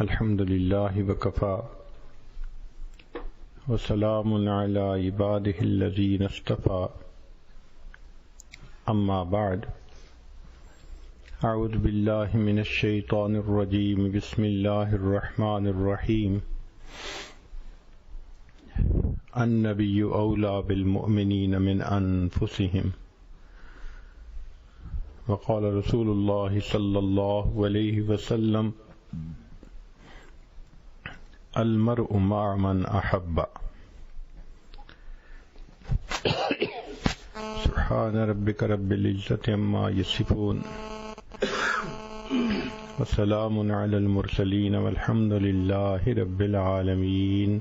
الحمد للہ وکفی وسلام علی عبادہ الذین اصطفی اما بعد اعوذ باللہ من الشیطان الرجیم بسم اللہ الرحمن الرحیم النبی اولی بالمؤمنین من انفسہم وقال رسول اللہ صلی اللہ علیہ وسلم المرء مع من احب سبحان ربک رب العزۃ عما یصفون وسلام علی المرسلین والحمد للہ رب العالمین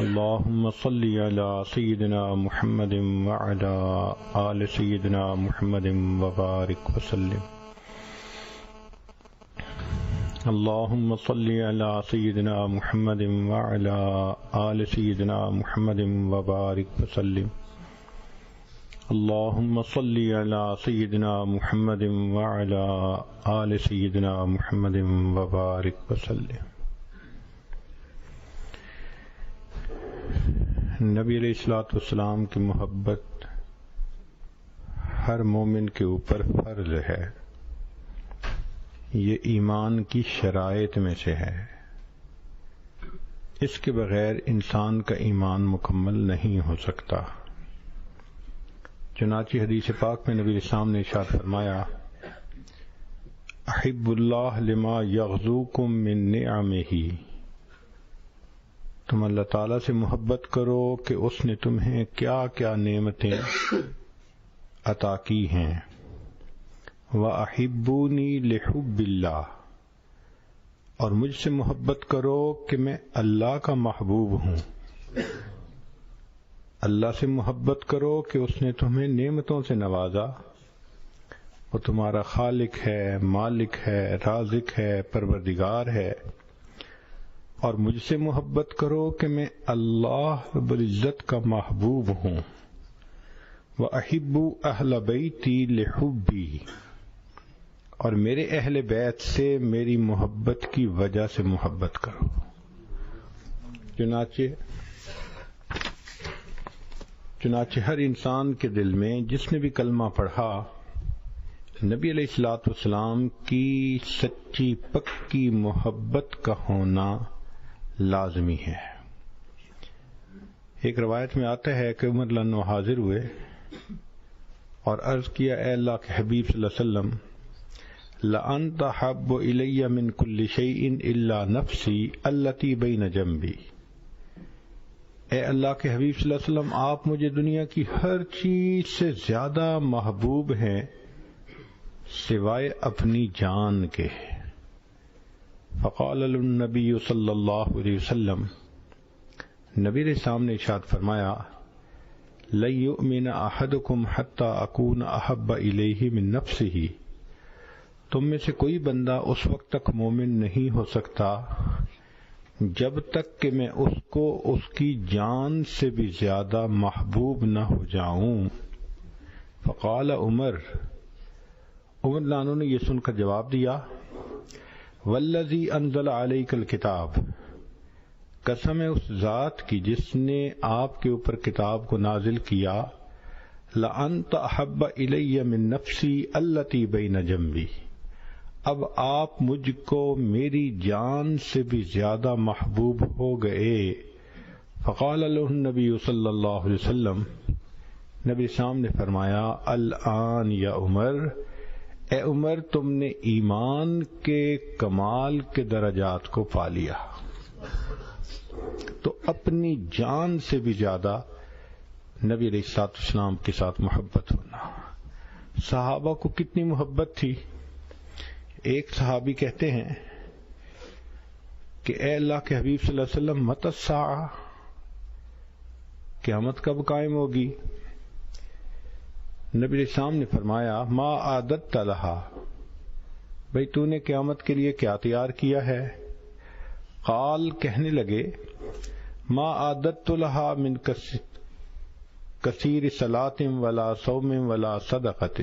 اللہم صل علی سیدنا محمد وعلی آل سیدنا محمد وبارک وسلم اللہم صل علی سیدنا محمد وعلی آل سیدنا محمد وبارک وسلم اللہم صل علی سیدنا محمد وعلی آل سیدنا محمد وبارک وسلم۔ نبی علیہ الصلوۃ والسلام کی محبت ہر مومن کے اوپر فرض ہے، یہ ایمان کی شرائط میں سے ہے، اس کے بغیر انسان کا ایمان مکمل نہیں ہو سکتا۔ چنانچہ حدیث پاک میں نبی اسلام نے ارشاد فرمایا احب اللہ لما یغزوکم من نعمہ، تم اللہ تعالیٰ سے محبت کرو کہ اس نے تمہیں کیا کیا نعمتیں عطا کی ہیں۔ وَأَحِبُّونِي لِحُبِّ اللَّهِ، اور مجھ سے محبت کرو کہ میں اللہ کا محبوب ہوں۔ اللہ سے محبت کرو کہ اس نے تمہیں نعمتوں سے نوازا، وہ تمہارا خالق ہے، مالک ہے، رازق ہے، پروردگار ہے۔ اور مجھ سے محبت کرو کہ میں اللہ رب العزت کا محبوب ہوں۔ وَأَحِبُّ أَهْلَ بَيْتِي لِحُبِّي، اور میرے اہل بیت سے میری محبت کی وجہ سے محبت کرو۔ چنانچہ ہر انسان کے دل میں جس نے بھی کلمہ پڑھا نبی علیہ الصلوۃ والسلام کی سچی پکی محبت کا ہونا لازمی ہے۔ ایک روایت میں آتا ہے کہ عمر رضی اللہ عنہ حاضر ہوئے اور عرض کیا، اے اللہ کے حبیب صلی اللہ علیہ وسلم، لَأَنْتَ أَحَبُّ إِلَيَّ مِنْ كُلِّ شَيْءٍ إِلَّا نَفْسِي الَّتِي بَيْنَ جَنْبِي۔ اے اللہ کے حبیب صلی اللہ علیہ وسلم، آپ مجھے دنیا کی ہر چیز سے زیادہ محبوب ہیں سوائے اپنی جان کے۔ فقال النبی صلی اللہ علیہ وسلم، نبی کے سامنے ارشاد فرمایا، لَن يُؤْمِنَ أَحَدُكُمْ حَتَّى أَكُونَ أَحَبَّ إِلَيْهِ مِن نَفْسِهِ، تم میں سے کوئی بندہ اس وقت تک مومن نہیں ہو سکتا جب تک کہ میں اس کو اس کی جان سے بھی زیادہ محبوب نہ ہو جاؤں۔ فقال عمر لانو نے یہ سن کر جواب دیا، والذی انزل علیک الکتاب، قسم ہے اس ذات کی جس نے آپ کے اوپر کتاب کو نازل کیا، لأنت احب الی من نفسی التی بین جنبی، اب آپ مجھ کو میری جان سے بھی زیادہ محبوب ہو گئے۔ فقال له النبی صلی اللہ علیہ وسلم، نبی اسلام نے فرمایا، الآن یا عمر، اے عمر تم نے ایمان کے کمال کے درجات کو پا لیا۔ تو اپنی جان سے بھی زیادہ نبی علیہ الصلوۃ والسلام کے ساتھ محبت ہونا۔ صحابہ کو کتنی محبت تھی۔ ایک صحابی کہتے ہیں کہ اے اللہ کے حبیب صلی اللہ علیہ وسلم، متی الساعہ، قیامت کب قائم ہوگی؟ نبی علیہ السلام نے فرمایا، ما اعددت لها، بھئی تو نے قیامت کے لیے کیا تیار کیا ہے؟ قال، کہنے لگے، ما اعددت لها من کثیر صلاۃ ولا صوم ولا صدقۃ،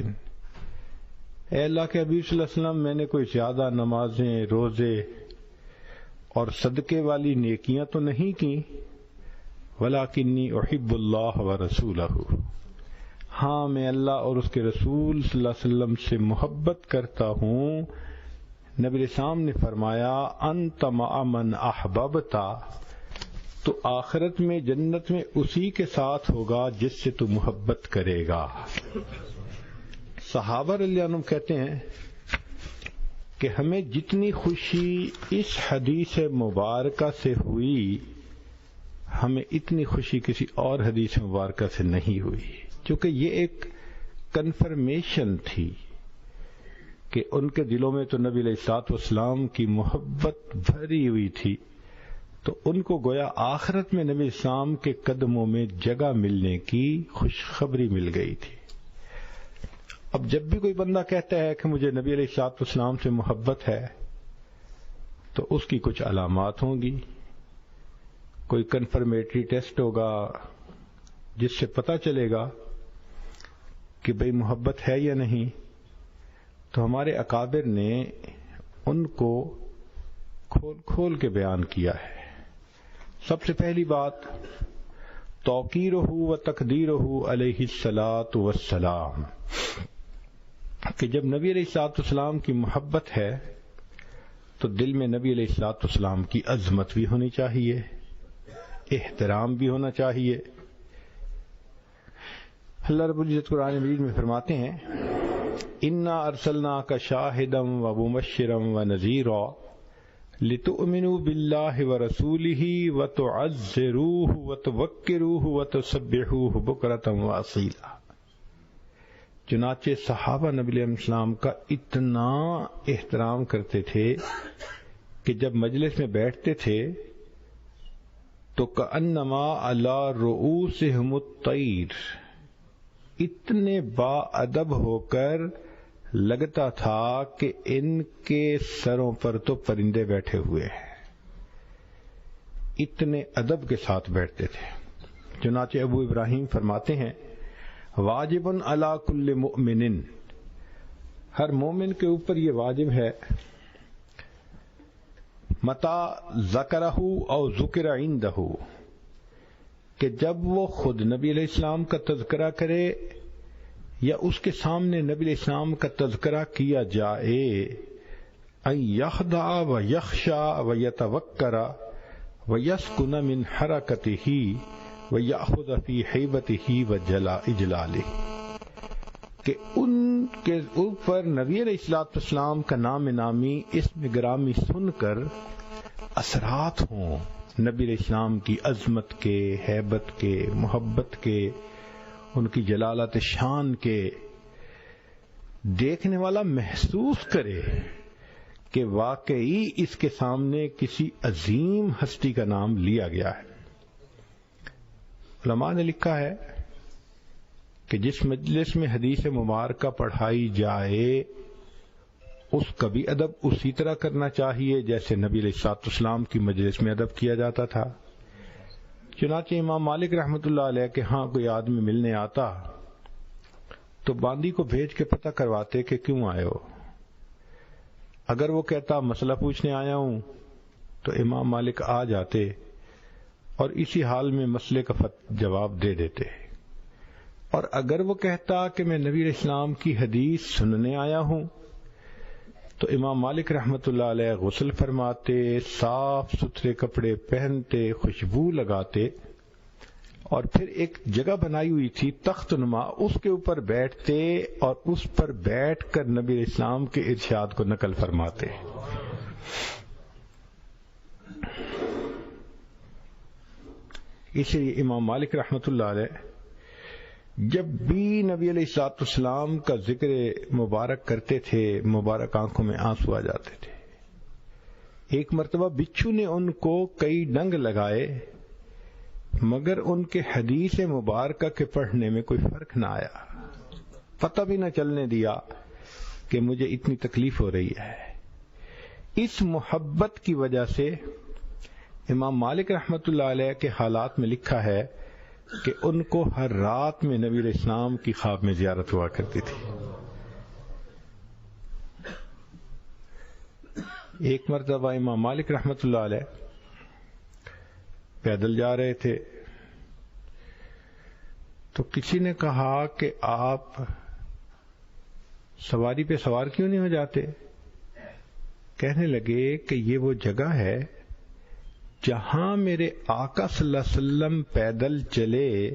اے اللہ کے حبیب صلی اللہ علیہ وسلم، میں نے کوئی زیادہ نمازیں، روزے اور صدقے والی نیکیاں تو نہیں کی، وَلَكِنِّي أُحِبُّ اللَّهَ وَرَسُولَهُ، ہاں میں اللہ اور اس کے رسول صلی اللہ علیہ وسلم سے محبت کرتا ہوں۔ نبی اسلام نے فرمایا انت مع من احببت، تو آخرت میں جنت میں اسی کے ساتھ ہوگا جس سے تو محبت کرے گا۔ صحابہ رضی اللہ عنہم کہتے ہیں کہ ہمیں جتنی خوشی اس حدیث مبارکہ سے ہوئی، ہمیں اتنی خوشی کسی اور حدیث مبارکہ سے نہیں ہوئی، کیونکہ یہ ایک کنفرمیشن تھی کہ ان کے دلوں میں تو نبی علیہ الصلوۃ والسلام کی محبت بھری ہوئی تھی، تو ان کو گویا آخرت میں نبی اسلام کے قدموں میں جگہ ملنے کی خوشخبری مل گئی تھی۔ اب جب بھی کوئی بندہ کہتا ہے کہ مجھے نبی علیہ الصلوۃ والسلام سے محبت ہے، تو اس کی کچھ علامات ہوں گی، کوئی کنفرمیٹری ٹیسٹ ہوگا جس سے پتہ چلے گا کہ بھئی محبت ہے یا نہیں۔ تو ہمارے اکابر نے ان کو کھول کھول کے بیان کیا ہے۔ سب سے پہلی بات توقیرہ و تقدیرہ علیہ الصلاۃ والسلام، کہ جب نبی علیہ الصلوۃ والسلام کی محبت ہے تو دل میں نبی علیہ الصلوۃ والسلام کی عظمت بھی ہونی چاہیے، احترام بھی ہونا چاہیے۔ اللہ رب العزت قرآن مجید میں فرماتے ہیں انا ارسلناک شاہدا ومبشرا ونذیرا لتؤمنوا باللہ ورسولہ وتعزروہ وتوقروہ وتسبحوہ بکرۃ واصیلا۔ چنانچہ صحابہ نبی علیہ السلام کا اتنا احترام کرتے تھے کہ جب مجلس میں بیٹھتے تھے تو کأنما علی رؤوسہم الطیر، اتنے با ادب ہو کر لگتا تھا کہ ان کے سروں پر تو پرندے بیٹھے ہوئے ہیں، اتنے ادب کے ساتھ بیٹھتے تھے۔ چنانچہ ابو ابراہیم فرماتے ہیں واجب علی کل مؤمن، ہر مومن کے اوپر یہ واجب ہے، متا ذکرہ او ذکر عندہ، کہ جب وہ خود نبی علیہ السلام کا تذکرہ کرے یا اس کے سامنے نبی علیہ السلام کا تذکرہ کیا جائے، ان یخضع و یخشع و یتوکر و یسکن من حرکتہ و یأخذ فی ہیبتہ و اجلالہ، کہ ان کے اوپر نبی علیہ الصلوۃ والسلام کا نام نامی اسم گرامی سن کر اثرات ہوں نبی علیہ السلام کی عظمت کے، ہیبت کے، محبت کے، ان کی جلالت شان کے، دیکھنے والا محسوس کرے کہ واقعی اس کے سامنے کسی عظیم ہستی کا نام لیا گیا ہے۔ علماء نے لکھا ہے کہ جس مجلس میں حدیث مبارکہ پڑھائی جائے اس کا بھی ادب اسی طرح کرنا چاہیے جیسے نبی علیہ الصلوۃ والسلام کی مجلس میں ادب کیا جاتا تھا۔ چنانچہ امام مالک رحمۃ اللہ علیہ کے ہاں کوئی آدمی ملنے آتا تو باندی کو بھیج کے پتہ کرواتے کہ کیوں آئے ہو۔ اگر وہ کہتا مسئلہ پوچھنے آیا ہوں تو امام مالک آ جاتے اور اسی حال میں مسئلے کا جواب دے دیتے، اور اگر وہ کہتا کہ میں نبی علیہ السلام کی حدیث سننے آیا ہوں تو امام مالک رحمۃ اللہ علیہ غسل فرماتے، صاف ستھرے کپڑے پہنتے، خوشبو لگاتے، اور پھر ایک جگہ بنائی ہوئی تھی تخت نما، اس کے اوپر بیٹھتے اور اس پر بیٹھ کر نبی علیہ السلام کے ارشاد کو نقل فرماتے۔ اسی لیے امام مالک رحمۃ اللہ علیہ جب بھی نبی علیہ الصلوۃ والسلام کا ذکر مبارک کرتے تھے مبارک آنکھوں میں آنسو آ جاتے تھے۔ ایک مرتبہ بچھو نے ان کو کئی ڈنگ لگائے مگر ان کے حدیث مبارکہ کے پڑھنے میں کوئی فرق نہ آیا، پتہ بھی نہ چلنے دیا کہ مجھے اتنی تکلیف ہو رہی ہے۔ اس محبت کی وجہ سے امام مالک رحمۃ اللہ علیہ کے حالات میں لکھا ہے کہ ان کو ہر رات میں نبی علیہ السلام کی خواب میں زیارت ہوا کرتی تھی۔ ایک مرتبہ امام مالک رحمۃ اللہ علیہ پیدل جا رہے تھے تو کسی نے کہا کہ آپ سواری پہ سوار کیوں نہیں ہو جاتے؟ کہنے لگے کہ یہ وہ جگہ ہے جہاں میرے آقا صلی اللہ علیہ وسلم پیدل چلے،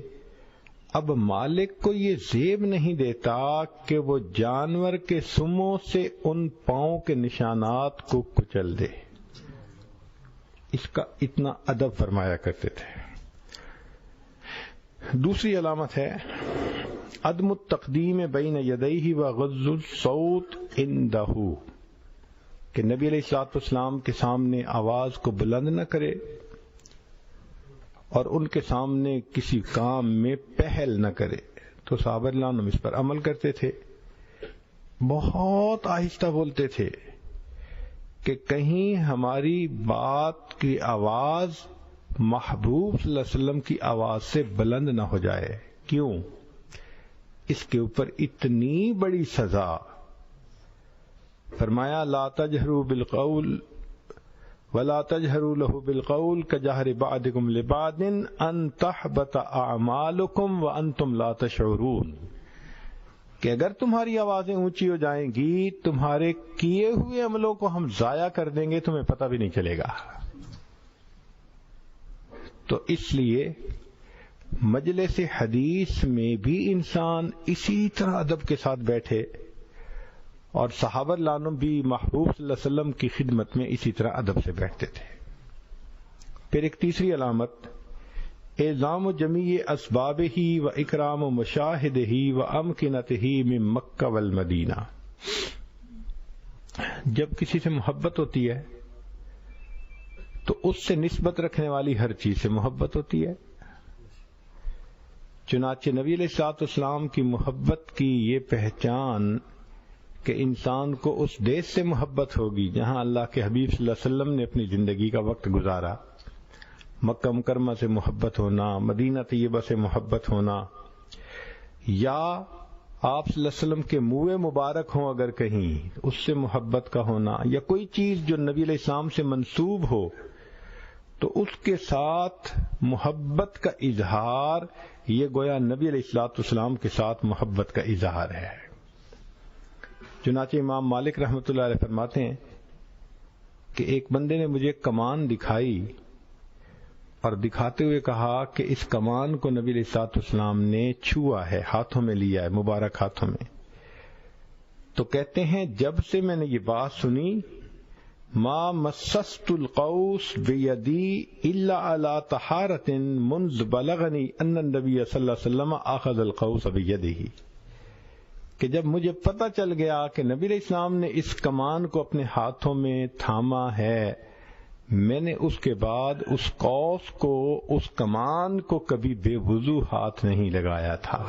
اب مالک کو یہ زیب نہیں دیتا کہ وہ جانور کے سموں سے ان پاؤں کے نشانات کو کچل دے، اس کا اتنا ادب فرمایا کرتے تھے۔ دوسری علامت ہے عدم التقدیم بین یدیہ وغض الصوت عندہ، کہ نبی علیہ الصلوۃ والسلام کے سامنے آواز کو بلند نہ کرے اور ان کے سامنے کسی کام میں پہل نہ کرے۔ تو صحابہ رضی اللہ عنہم اس پر عمل کرتے تھے، بہت آہستہ بولتے تھے کہ کہیں ہماری بات کی آواز محبوب صلی اللہ علیہ وسلم کی آواز سے بلند نہ ہو جائے۔ کیوں؟ اس کے اوپر اتنی بڑی سزا۔ فرمایا لا تجہروا بالقول ولا تجہروا له بالقول كجهر بعضكم لبعض ان تحبط اعمالكم وانتم لا تشعرون، کہ اگر تمہاری آوازیں اونچی ہو جائیں گی تمہارے کیے ہوئے عملوں کو ہم ضائع کر دیں گے، تمہیں پتہ بھی نہیں چلے گا۔ تو اس لیے مجلس حدیث میں بھی انسان اسی طرح ادب کے ساتھ بیٹھے، اور صحابہ رضی اللہ عنہم بھی محبوب صلی اللہ علیہ وسلم کی خدمت میں اسی طرح ادب سے بیٹھتے تھے۔ پھر ایک تیسری علامت اعظام جمیع اسبابہ و اکرام مشاہدہ و امکنتہ من مکہ والمدینہ، جب کسی سے محبت ہوتی ہے تو اس سے نسبت رکھنے والی ہر چیز سے محبت ہوتی ہے۔ چنانچہ نبی علیہ الصلوۃ والسلام کی محبت کی یہ پہچان کہ انسان کو اس دیش سے محبت ہوگی جہاں اللہ کے حبیب صلی اللہ علیہ وسلم نے اپنی زندگی کا وقت گزارا، مکہ مکرمہ سے محبت ہونا، مدینہ طیبہ سے محبت ہونا، یا آپ صلی اللہ علیہ وسلم کے منہ مبارک ہوں اگر کہیں اس سے محبت کا ہونا، یا کوئی چیز جو نبی علیہ السلام سے منسوب ہو تو اس کے ساتھ محبت کا اظہار، یہ گویا نبی علیہ الصلوۃ والسلام کے ساتھ محبت کا اظہار ہے۔ چنانچہ امام مالک رحمۃ اللہ علیہ فرماتے ہیں کہ ایک بندے نے مجھے کمان دکھائی اور دکھاتے ہوئے کہا کہ اس کمان کو نبی علیہ الصلوۃ والسلام نے چھوا ہے، ہاتھوں میں لیا ہے، مبارک ہاتھوں میں۔ تو کہتے ہیں جب سے میں نے یہ بات سنی، ما مسست القوس بیدی الا علی طہارۃ منذ بلغنی ان النبی صلی اللہ علیہ وسلم اخذ القوس بیدہ، کہ جب مجھے پتہ چل گیا کہ نبی علیہ السلام نے اس کمان کو اپنے ہاتھوں میں تھاما ہے، میں نے اس کے بعد اس قوس کو، اس کمان کو کبھی بے وضو ہاتھ نہیں لگایا تھا۔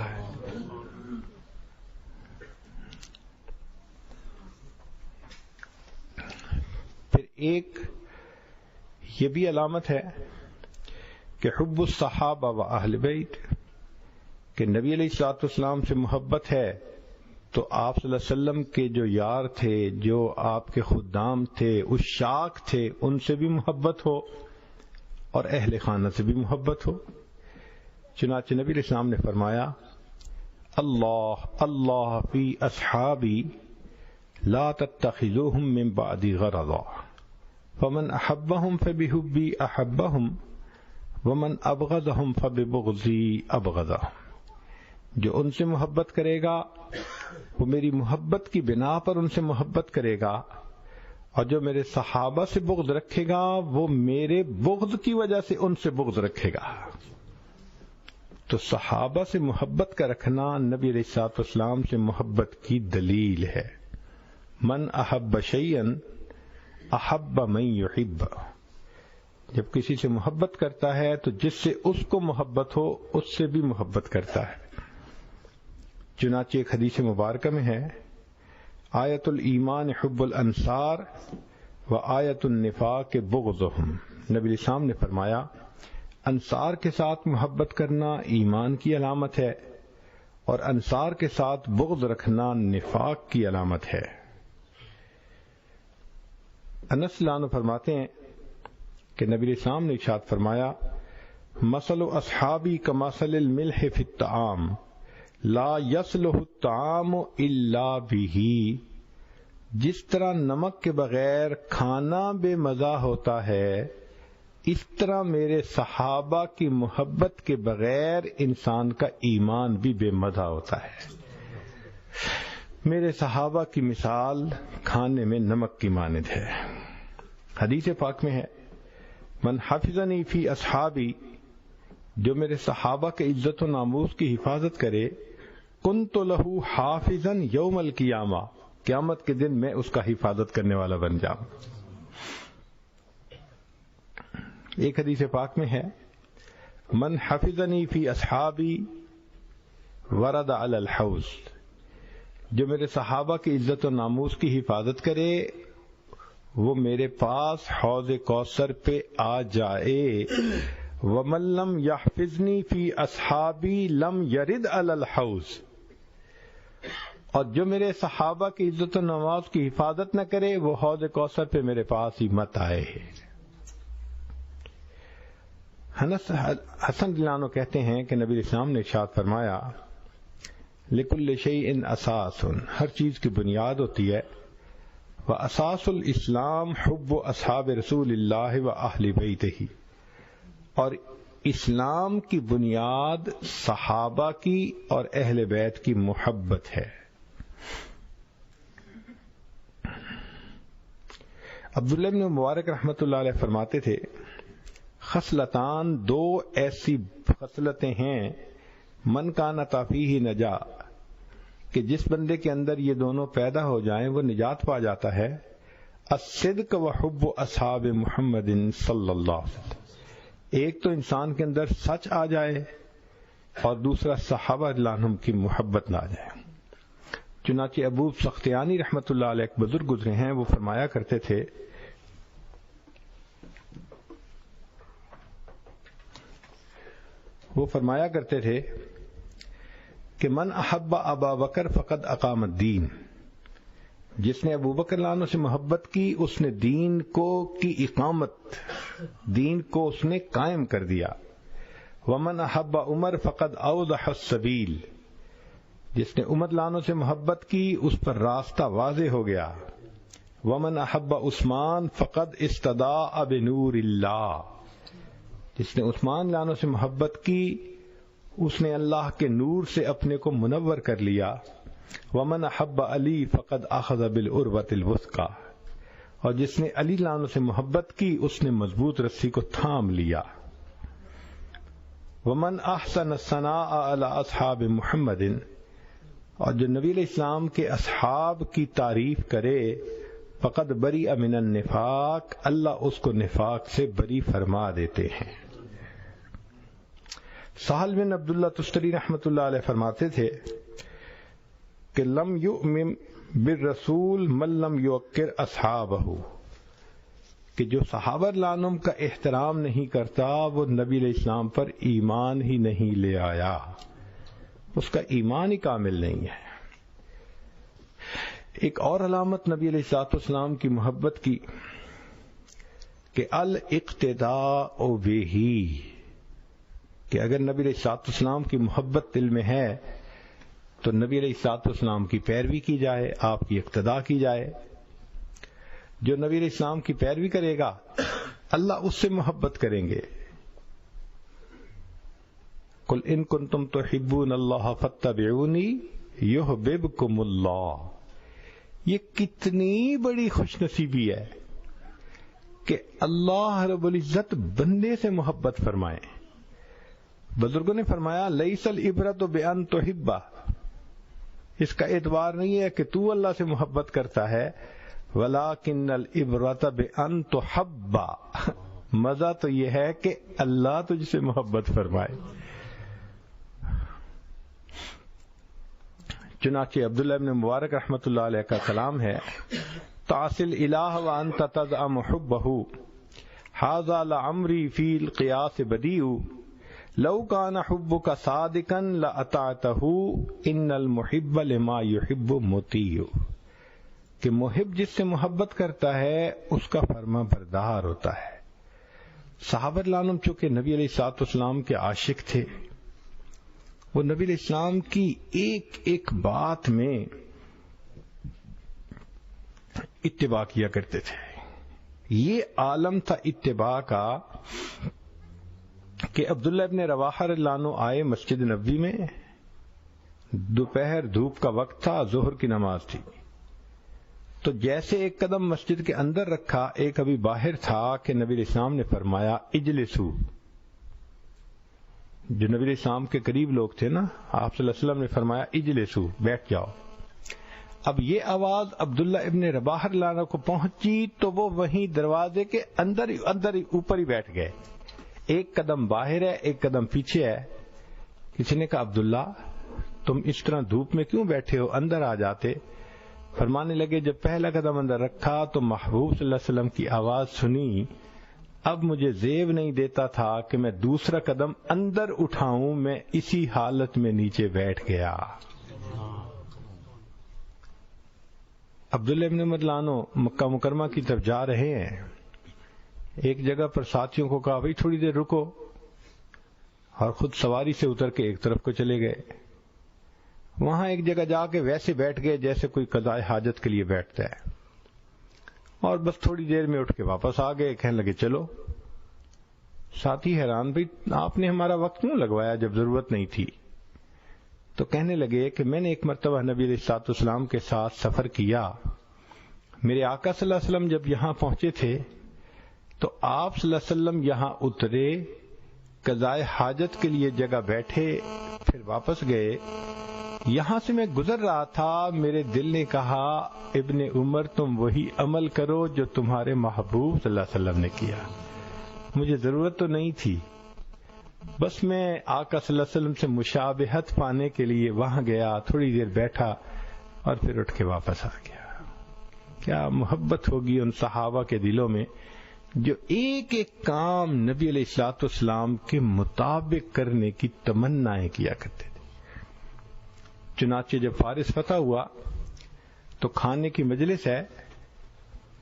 پھر ایک یہ بھی علامت ہے کہ حب الصحابہ و اہل بیت، کہ نبی علیہ الصلوۃ والسلام سے محبت ہے تو آپ صلی اللہ علیہ وسلم کے جو یار تھے، جو آپ کے خدام تھے، عشاق تھے، ان سے بھی محبت ہو اور اہل خانہ سے بھی محبت ہو۔ چنانچہ نبی علیہ السلام نے فرمایا اللہ اللہ فی اصحابی لا تتخذوهم من بعدی غرضا فمن احبهم فبحبی احبهم ومن ابغضهم فببغضی ابغضهم، جو ان سے محبت کرے گا وہ میری محبت کی بنا پر ان سے محبت کرے گا، اور جو میرے صحابہ سے بغض رکھے گا وہ میرے بغض کی وجہ سے ان سے بغض رکھے گا۔ تو صحابہ سے محبت کا رکھنا نبی علیہ الصلوۃ والسلام سے محبت کی دلیل ہے۔ من احب شیئا احب من یحب، جب کسی سے محبت کرتا ہے تو جس سے اس کو محبت ہو اس سے بھی محبت کرتا ہے۔ چنانچہ ایک حدیث مبارکہ میں ہے آیت الایمان حب الانصار و آیت النفاق بغضهم، نبی علیہ السلام نے فرمایا انصار کے ساتھ محبت کرنا ایمان کی علامت ہے اور انصار کے ساتھ بغض رکھنا نفاق کی علامت ہے۔ انس رضی اللہ عنہ فرماتے ہیں کہ نبی اسلام نے ارشاد فرمایا مثل اصحابی کمثل الملح فی الطعام لا یصلح الطعام الا بہ، جس طرح نمک کے بغیر کھانا بے مزہ ہوتا ہے اس طرح میرے صحابہ کی محبت کے بغیر انسان کا ایمان بھی بے مزہ ہوتا ہے۔ میرے صحابہ کی مثال کھانے میں نمک کی مانند ہے۔ حدیث پاک میں ہے من حفظنی فی اصحابی، جو میرے صحابہ کے عزت و ناموس کی حفاظت کرے کنت لہ حافظا یوم القیامہ، قیامت کے دن میں اس کا حفاظت کرنے والا بن جاؤں۔ ایک حدیث پاک میں ہے من حفظنی فی اصحابی ورد علی الحوض، جو میرے صحابہ کی عزت و ناموس کی حفاظت کرے وہ میرے پاس حوض کوثر پہ آ جائے۔ ومن لم یحفظنی فی اصحابی لم یرد علی الحوض، اور جو میرے صحابہ کی عزت و نماز کی حفاظت نہ کرے وہ حوض کوثر پہ میرے پاس ہی مت آئے۔ حسن رضی اللہ عنہ کہتے ہیں کہ نبی اسلام نے ارشاد فرمایا لکل شیء اساس، ہر چیز کی بنیاد ہوتی ہے، واساس الاسلام حب اصحاب رسول اللہ و اہل بیتہ، اور اسلام کی بنیاد صحابہ کی اور اہل بیت کی محبت ہے۔ عبداللہ بن مبارک رحمۃ اللہ علیہ فرماتے تھے خصلتان، دو ایسی خصلتیں ہیں من کانتا فیہ نجا، کہ جس بندے کے اندر یہ دونوں پیدا ہو جائیں وہ نجات پا جاتا ہے، الصدق و حب اصحاب محمد صلی اللہ علیہ وسلم، ایک تو انسان کے اندر سچ آ جائے اور دوسرا صحابہ رضی اللہ عنہم کی محبت نہ آ جائے۔ چنانچہ ابو سختیانی رحمۃ اللہ علیہ ایک بزرگ گزرے ہیں، وہ فرمایا کرتے تھے کہ من احب ابا بکر فقد اقام الدین، جس نے ابو بکر رضی اللہ عنہ سے محبت کی اس نے دین کی اقامت، دین کو اس نے قائم کر دیا۔ ومن احب عمر فقد اوضح السبیل، جس نے عمر رضی اللہ عنہ سے محبت کی اس پر راستہ واضح ہو گیا۔ ومن احب عثمان فقد استضاء بنور اللہ، جس نے عثمان رضی اللہ عنہ سے محبت کی اس نے اللہ کے نور سے اپنے کو منور کر لیا۔ ومن احب علی فقد اخذ بالعروۃ الوثقی، اور جس نے علی رضی اللہ عنہ سے محبت کی اس نے مضبوط رسی کو تھام لیا۔ ومن احسن الثناء علی اصحاب محمد، اور جو نبی علیہ السلام کے اصحاب کی تعریف کرے فقد بری من النفاق، اللہ اس کو نفاق سے بری فرما دیتے ہیں۔ سہل بن عبداللہ تستری رحمۃ اللہ علیہ فرماتے تھے کہ لم یؤمن بالرسول من لم یوقر اصحابہ، کہ جو صحابہ رضی اللہ عنہم کا احترام نہیں کرتا وہ نبی علیہ السلام پر ایمان ہی نہیں لے آیا، اس کا ایمان ہی کامل نہیں ہے۔ ایک اور علامت نبی علیہ الصلوۃ والسلام کی محبت کی کہ الاقتداء بہ، کہ اگر نبی علیہ الصلوۃ والسلام کی محبت دل میں ہے تو نبی علیہ الصلوۃ والسلام کی پیروی کی جائے، آپ کی اقتداء کی جائے۔ جو نبی علیہ السلام کی پیروی کرے گا اللہ اس سے محبت کریں گے۔ قل ان کنتم تحبون اللہ فاتبعونی یحببکم اللہ، یہ کتنی بڑی خوش نصیبی ہے کہ اللہ رب العزت بندے سے محبت فرمائے۔ بزرگوں نے فرمایا لیس العبرۃ بان تحب، اس کا اعتبار نہیں ہے کہ تو اللہ سے محبت کرتا ہے، ولکن العبرۃ بان تحب، مزہ تو یہ ہے کہ اللہ تجھ سے محبت فرمائے۔ چنانچہ عبداللہ ابن مبارک رحمۃ اللہ علیہ کا کلام ہے تعصل الہ وانت تزعم حبہ، ھذا لعمری فی القیاس بدیع، لو کان حبک صادقا لأطعتہ ان المحب لما یحب مطیع۔ کہ محب جس سے محبت کرتا ہے اس کا فرما بردار ہوتا ہے۔ صحابہ رضوان چونکہ نبی علیہ الصلوۃ والسلام کے عاشق تھے، وہ نبی علیہ السلام کی ایک ایک بات میں اتباع کیا کرتے تھے۔ یہ عالم تھا اتباع کا کہ عبداللہ ابن رواحہ رضی اللہ عنہ آئے مسجد نبوی میں، دوپہر دھوپ کا وقت تھا، ظہر کی نماز تھی، تو جیسے ایک قدم مسجد کے اندر رکھا، ایک ابھی باہر تھا کہ نبی علیہ السلام نے فرمایا اجلسو۔ جو نبی علیہ السلام کے قریب لوگ تھے نا، آپ صلی اللہ علیہ وسلم نے فرمایا اجلسو، بیٹھ جاؤ۔ اب یہ آواز عبداللہ ابن رواحہ رضی اللہ عنہ کو پہنچی تو وہ وہیں دروازے کے اندر ہی اوپر ہی بیٹھ گئے، ایک قدم باہر ہے، ایک قدم پیچھے ہے۔ کسی نے کہا عبداللہ تم اس طرح دھوپ میں کیوں بیٹھے ہو، اندر آ جاتے۔ فرمانے لگے جب پہلا قدم اندر رکھا تو محبوب صلی اللہ علیہ وسلم کی آواز سنی، اب مجھے زیب نہیں دیتا تھا کہ میں دوسرا قدم اندر اٹھاؤں، میں اسی حالت میں نیچے بیٹھ گیا۔ عبداللہ ابن مدلانو مکہ مکرمہ کی طرف جا رہے ہیں، ایک جگہ پر ساتھیوں کو کہا بھائی تھوڑی دیر رکو، اور خود سواری سے اتر کے ایک طرف کو چلے گئے۔ وہاں ایک جگہ جا کے ویسے بیٹھ گئے جیسے کوئی قضاء حاجت کے لیے بیٹھتا ہے، اور بس تھوڑی دیر میں اٹھ کے واپس آ گئے، کہنے لگے چلو۔ ساتھی حیران، بھائی آپ نے ہمارا وقت کیوں لگوایا جب ضرورت نہیں تھی؟ تو کہنے لگے کہ میں نے ایک مرتبہ نبی علیہ الصلوۃ والسلام کے ساتھ سفر کیا، میرے آقا صلی اللہ علیہ وسلم جب یہاں پہنچے تھے تو آپ صلی اللہ علیہ وسلم یہاں اترے، قضاء حاجت کے لیے جگہ بیٹھے، پھر واپس گئے۔ یہاں سے میں گزر رہا تھا، میرے دل نے کہا ابن عمر تم وہی عمل کرو جو تمہارے محبوب صلی اللہ علیہ وسلم نے کیا۔ مجھے ضرورت تو نہیں تھی، بس میں آقا صلی اللہ علیہ وسلم سے مشابہت پانے کے لیے وہاں گیا، تھوڑی دیر بیٹھا اور پھر اٹھ کے واپس آ گیا۔ کیا محبت ہوگی ان صحابہ کے دلوں میں جو ایک ایک کام نبی علیہ الصلوۃ والسلام کے مطابق کرنے کی تمنائیں کیا کرتے تھے۔ چنانچہ جب فارس فتح ہوا تو کھانے کی مجلس ہے،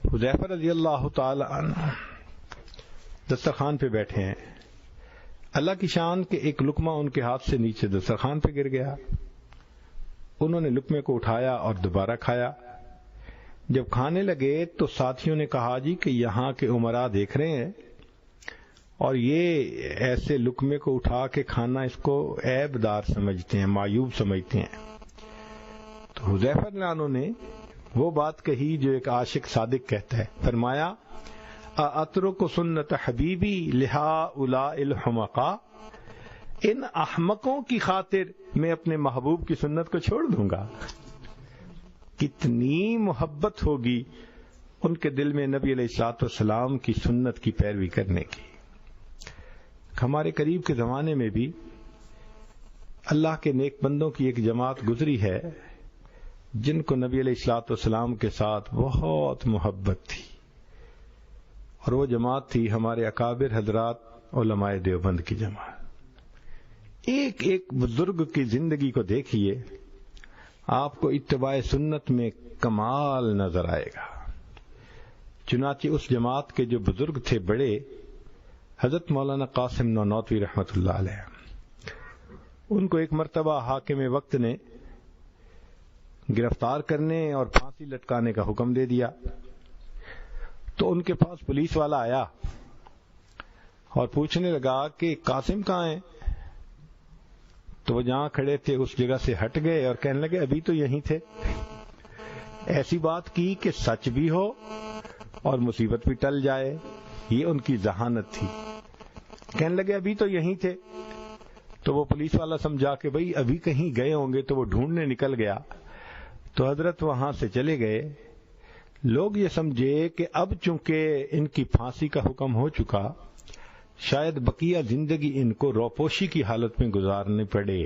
حذیفہ رضی اللہ تعالی عنہ دسترخوان پہ بیٹھے ہیں، اللہ کی شان کہ ایک لقمہ ان کے ہاتھ سے نیچے دسترخوان پہ گر گیا، انہوں نے لقمے کو اٹھایا اور دوبارہ کھایا۔ جب کھانے لگے تو ساتھیوں نے کہا جی کہ یہاں کے امراء دیکھ رہے ہیں اور یہ ایسے لقمے کو اٹھا کے کھانا اس کو عیب دار سمجھتے ہیں، معیوب سمجھتے ہیں۔ تو حذیفہ رضی اللہ عنہ نے وہ بات کہی جو ایک عاشق صادق کہتا ہے، فرمایا اترک سنت حبیبی لہؤلاء الحمقاء، ان احمقوں کی خاطر میں اپنے محبوب کی سنت کو چھوڑ دوں گا۔ کتنی محبت ہوگی ان کے دل میں نبی علیہ الصلوۃ والسلام کی سنت کی پیروی کرنے کی۔ ہمارے قریب کے زمانے میں بھی اللہ کے نیک بندوں کی ایک جماعت گزری ہے جن کو نبی علیہ الصلوۃ والسلام کے ساتھ بہت محبت تھی، اور وہ جماعت تھی ہمارے اکابر حضرات علماء دیوبند کی جماعت۔ ایک ایک بزرگ کی زندگی کو دیکھیے، آپ کو اتباع سنت میں کمال نظر آئے گا۔ چنانچہ اس جماعت کے جو بزرگ تھے بڑے، حضرت مولانا قاسم نانوتوی رحمۃ اللہ علیہ، ان کو ایک مرتبہ حاکم وقت نے گرفتار کرنے اور پھانسی لٹکانے کا حکم دے دیا، تو ان کے پاس پولیس والا آیا اور پوچھنے لگا کہ قاسم کہاں ہیں؟ تو وہ جہاں کھڑے تھے اس جگہ سے ہٹ گئے اور کہنے لگے ابھی تو یہیں تھے۔ ایسی بات کی کہ سچ بھی ہو اور مصیبت بھی ٹل جائے، یہ ان کی ذہانت تھی۔ کہنے لگے ابھی تو یہیں تھے، تو وہ پولیس والا سمجھا کہ بھئی ابھی کہیں گئے ہوں گے، تو وہ ڈھونڈنے نکل گیا، تو حضرت وہاں سے چلے گئے۔ لوگ یہ سمجھے کہ اب چونکہ ان کی پھانسی کا حکم ہو چکا، شاید بقیہ زندگی ان کو روپوشی کی حالت میں گزارنی پڑے،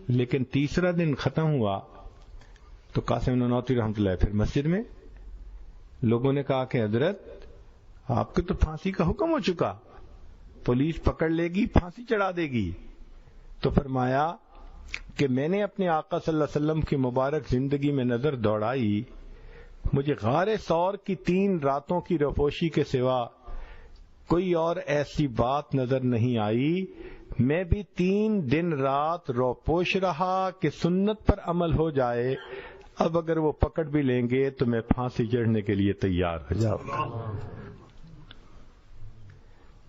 لیکن تیسرا دن ختم ہوا تو قاسم نانوتوی رحمۃ اللہ پھر مسجد میں۔ لوگوں نے کہا کہ حضرت آپ کے تو پھانسی کا حکم ہو چکا، پولیس پکڑ لے گی، پھانسی چڑھا دے گی۔ تو فرمایا کہ میں نے اپنے آقا صلی اللہ علیہ وسلم کی مبارک زندگی میں نظر دوڑائی مجھے غار ثور کی 3 راتوں کی روپوشی کے سوا کوئی اور ایسی بات نظر نہیں آئی، میں بھی 3 دن رات روپوش رہا کہ سنت پر عمل ہو جائے، اب اگر وہ پکڑ بھی لیں گے تو میں پھانسی چڑھنے کے لیے تیار ہو جاؤں گا۔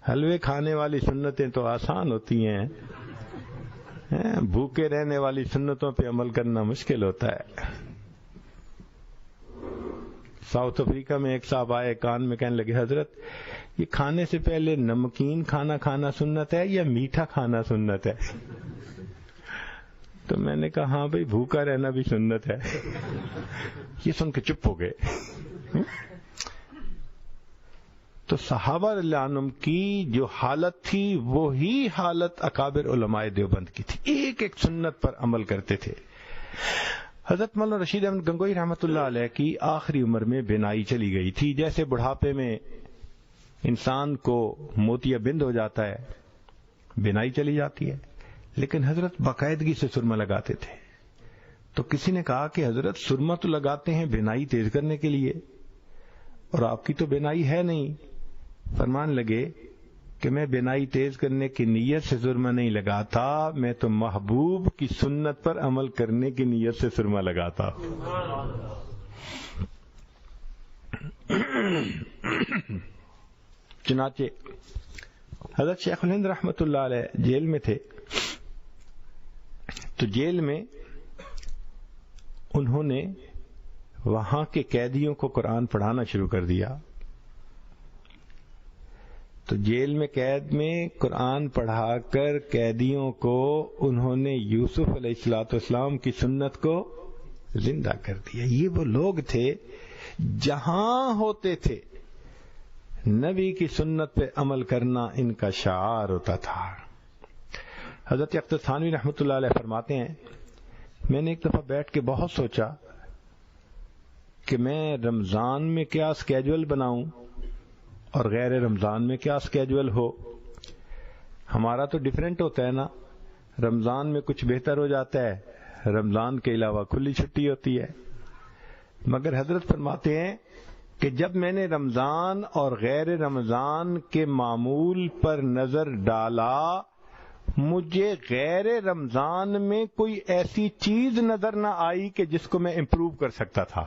حلوے کھانے والی سنتیں تو آسان ہوتی ہیں، بھوکے رہنے والی سنتوں پہ عمل کرنا مشکل ہوتا ہے۔ ساؤتھ افریقہ میں ایک صاحب آئے، کان میں کہنے لگے حضرت یہ کھانے سے پہلے نمکین کھانا سنت ہے یا میٹھا کھانا سنت ہے؟ تو میں نے کہا ہاں بھائی بھوکا رہنا بھی سنت ہے۔ یہ سن کے چپ ہو گئے۔ تو صحابہ رضی اللہ عنہم کی جو حالت تھی وہی حالت اکابر علماء دیوبند کی تھی، ایک ایک سنت پر عمل کرتے تھے۔ حضرت مولانا رشید احمد گنگوئی رحمۃ اللہ علیہ کی آخری عمر میں بینائی چلی گئی تھی۔ جیسے بڑھاپے میں انسان کو موتیا بند ہو جاتا ہے، بینائی چلی جاتی ہے، لیکن حضرت باقاعدگی سے سرما لگاتے تھے۔ تو کسی نے کہا کہ حضرت سرما تو لگاتے ہیں بینائی تیز کرنے کے لیے، اور آپ کی تو بینائی ہے نہیں۔ فرمان لگے کہ میں بینائی تیز کرنے کی نیت سے سرما نہیں لگاتا، میں تو محبوب کی سنت پر عمل کرنے کی نیت سے سرما لگاتا ہوں۔ چنانچہ حضرت شیخ الہند رحمۃ اللہ علیہ جیل میں تھے، تو جیل میں انہوں نے وہاں کے قیدیوں کو قرآن پڑھانا شروع کر دیا۔ تو جیل میں قید میں قرآن پڑھا کر قیدیوں کو انہوں نے یوسف علیہ الصلوۃ والسلام کی سنت کو زندہ کر دیا۔ یہ وہ لوگ تھے جہاں ہوتے تھے نبی کی سنت پہ عمل کرنا ان کا شعار ہوتا تھا۔ حضرت اختر تھانوی رحمۃ اللہ علیہ فرماتے ہیں میں نے ایک دفعہ بیٹھ کے بہت سوچا کہ میں رمضان میں کیا اسکیجول بناؤں اور غیر رمضان میں کیا اسکیجول ہو۔ ہمارا تو ڈیفرنٹ ہوتا ہے نا، رمضان میں کچھ بہتر ہو جاتا ہے، رمضان کے علاوہ کھلی چھٹی ہوتی ہے۔ مگر حضرت فرماتے ہیں کہ جب میں نے رمضان اور غیر رمضان کے معمول پر نظر ڈالا، مجھے غیر رمضان میں کوئی ایسی چیز نظر نہ آئی کہ جس کو میں امپروو کر سکتا تھا۔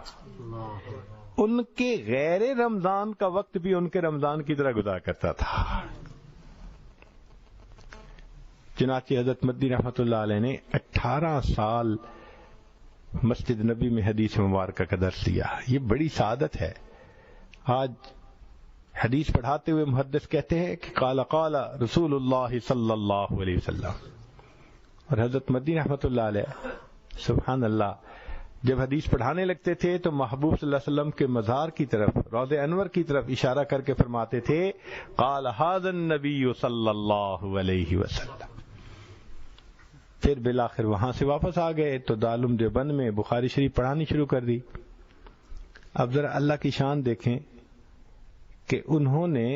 ان کے غیر رمضان کا وقت بھی ان کے رمضان کی طرح گزارا کرتا تھا۔ چنانچہ حضرت مدنی رحمۃ اللہ علیہ نے 18 سال مسجد نبی میں حدیث مبارکہ کا درس دیا۔ یہ بڑی سعادت ہے۔ آج حدیث پڑھاتے ہوئے محدث کہتے ہیں کہ قال قال رسول اللہ صلی اللہ علیہ وسلم، اور حضرت مدنی رحمۃ اللہ علیہ سبحان اللہ جب حدیث پڑھانے لگتے تھے تو محبوب صلی اللہ علیہ وسلم کے مزار کی طرف، روضہ انور کی طرف اشارہ کر کے فرماتے تھے قال ھذا النبی صلی اللہ علیہ وسلم۔ پھر بالآخر وہاں سے واپس آ گئے تو دارالعلوم دیوبند میں بخاری شریف پڑھانی شروع کر دی۔ اب ذرا اللہ کی شان دیکھیں کہ انہوں نے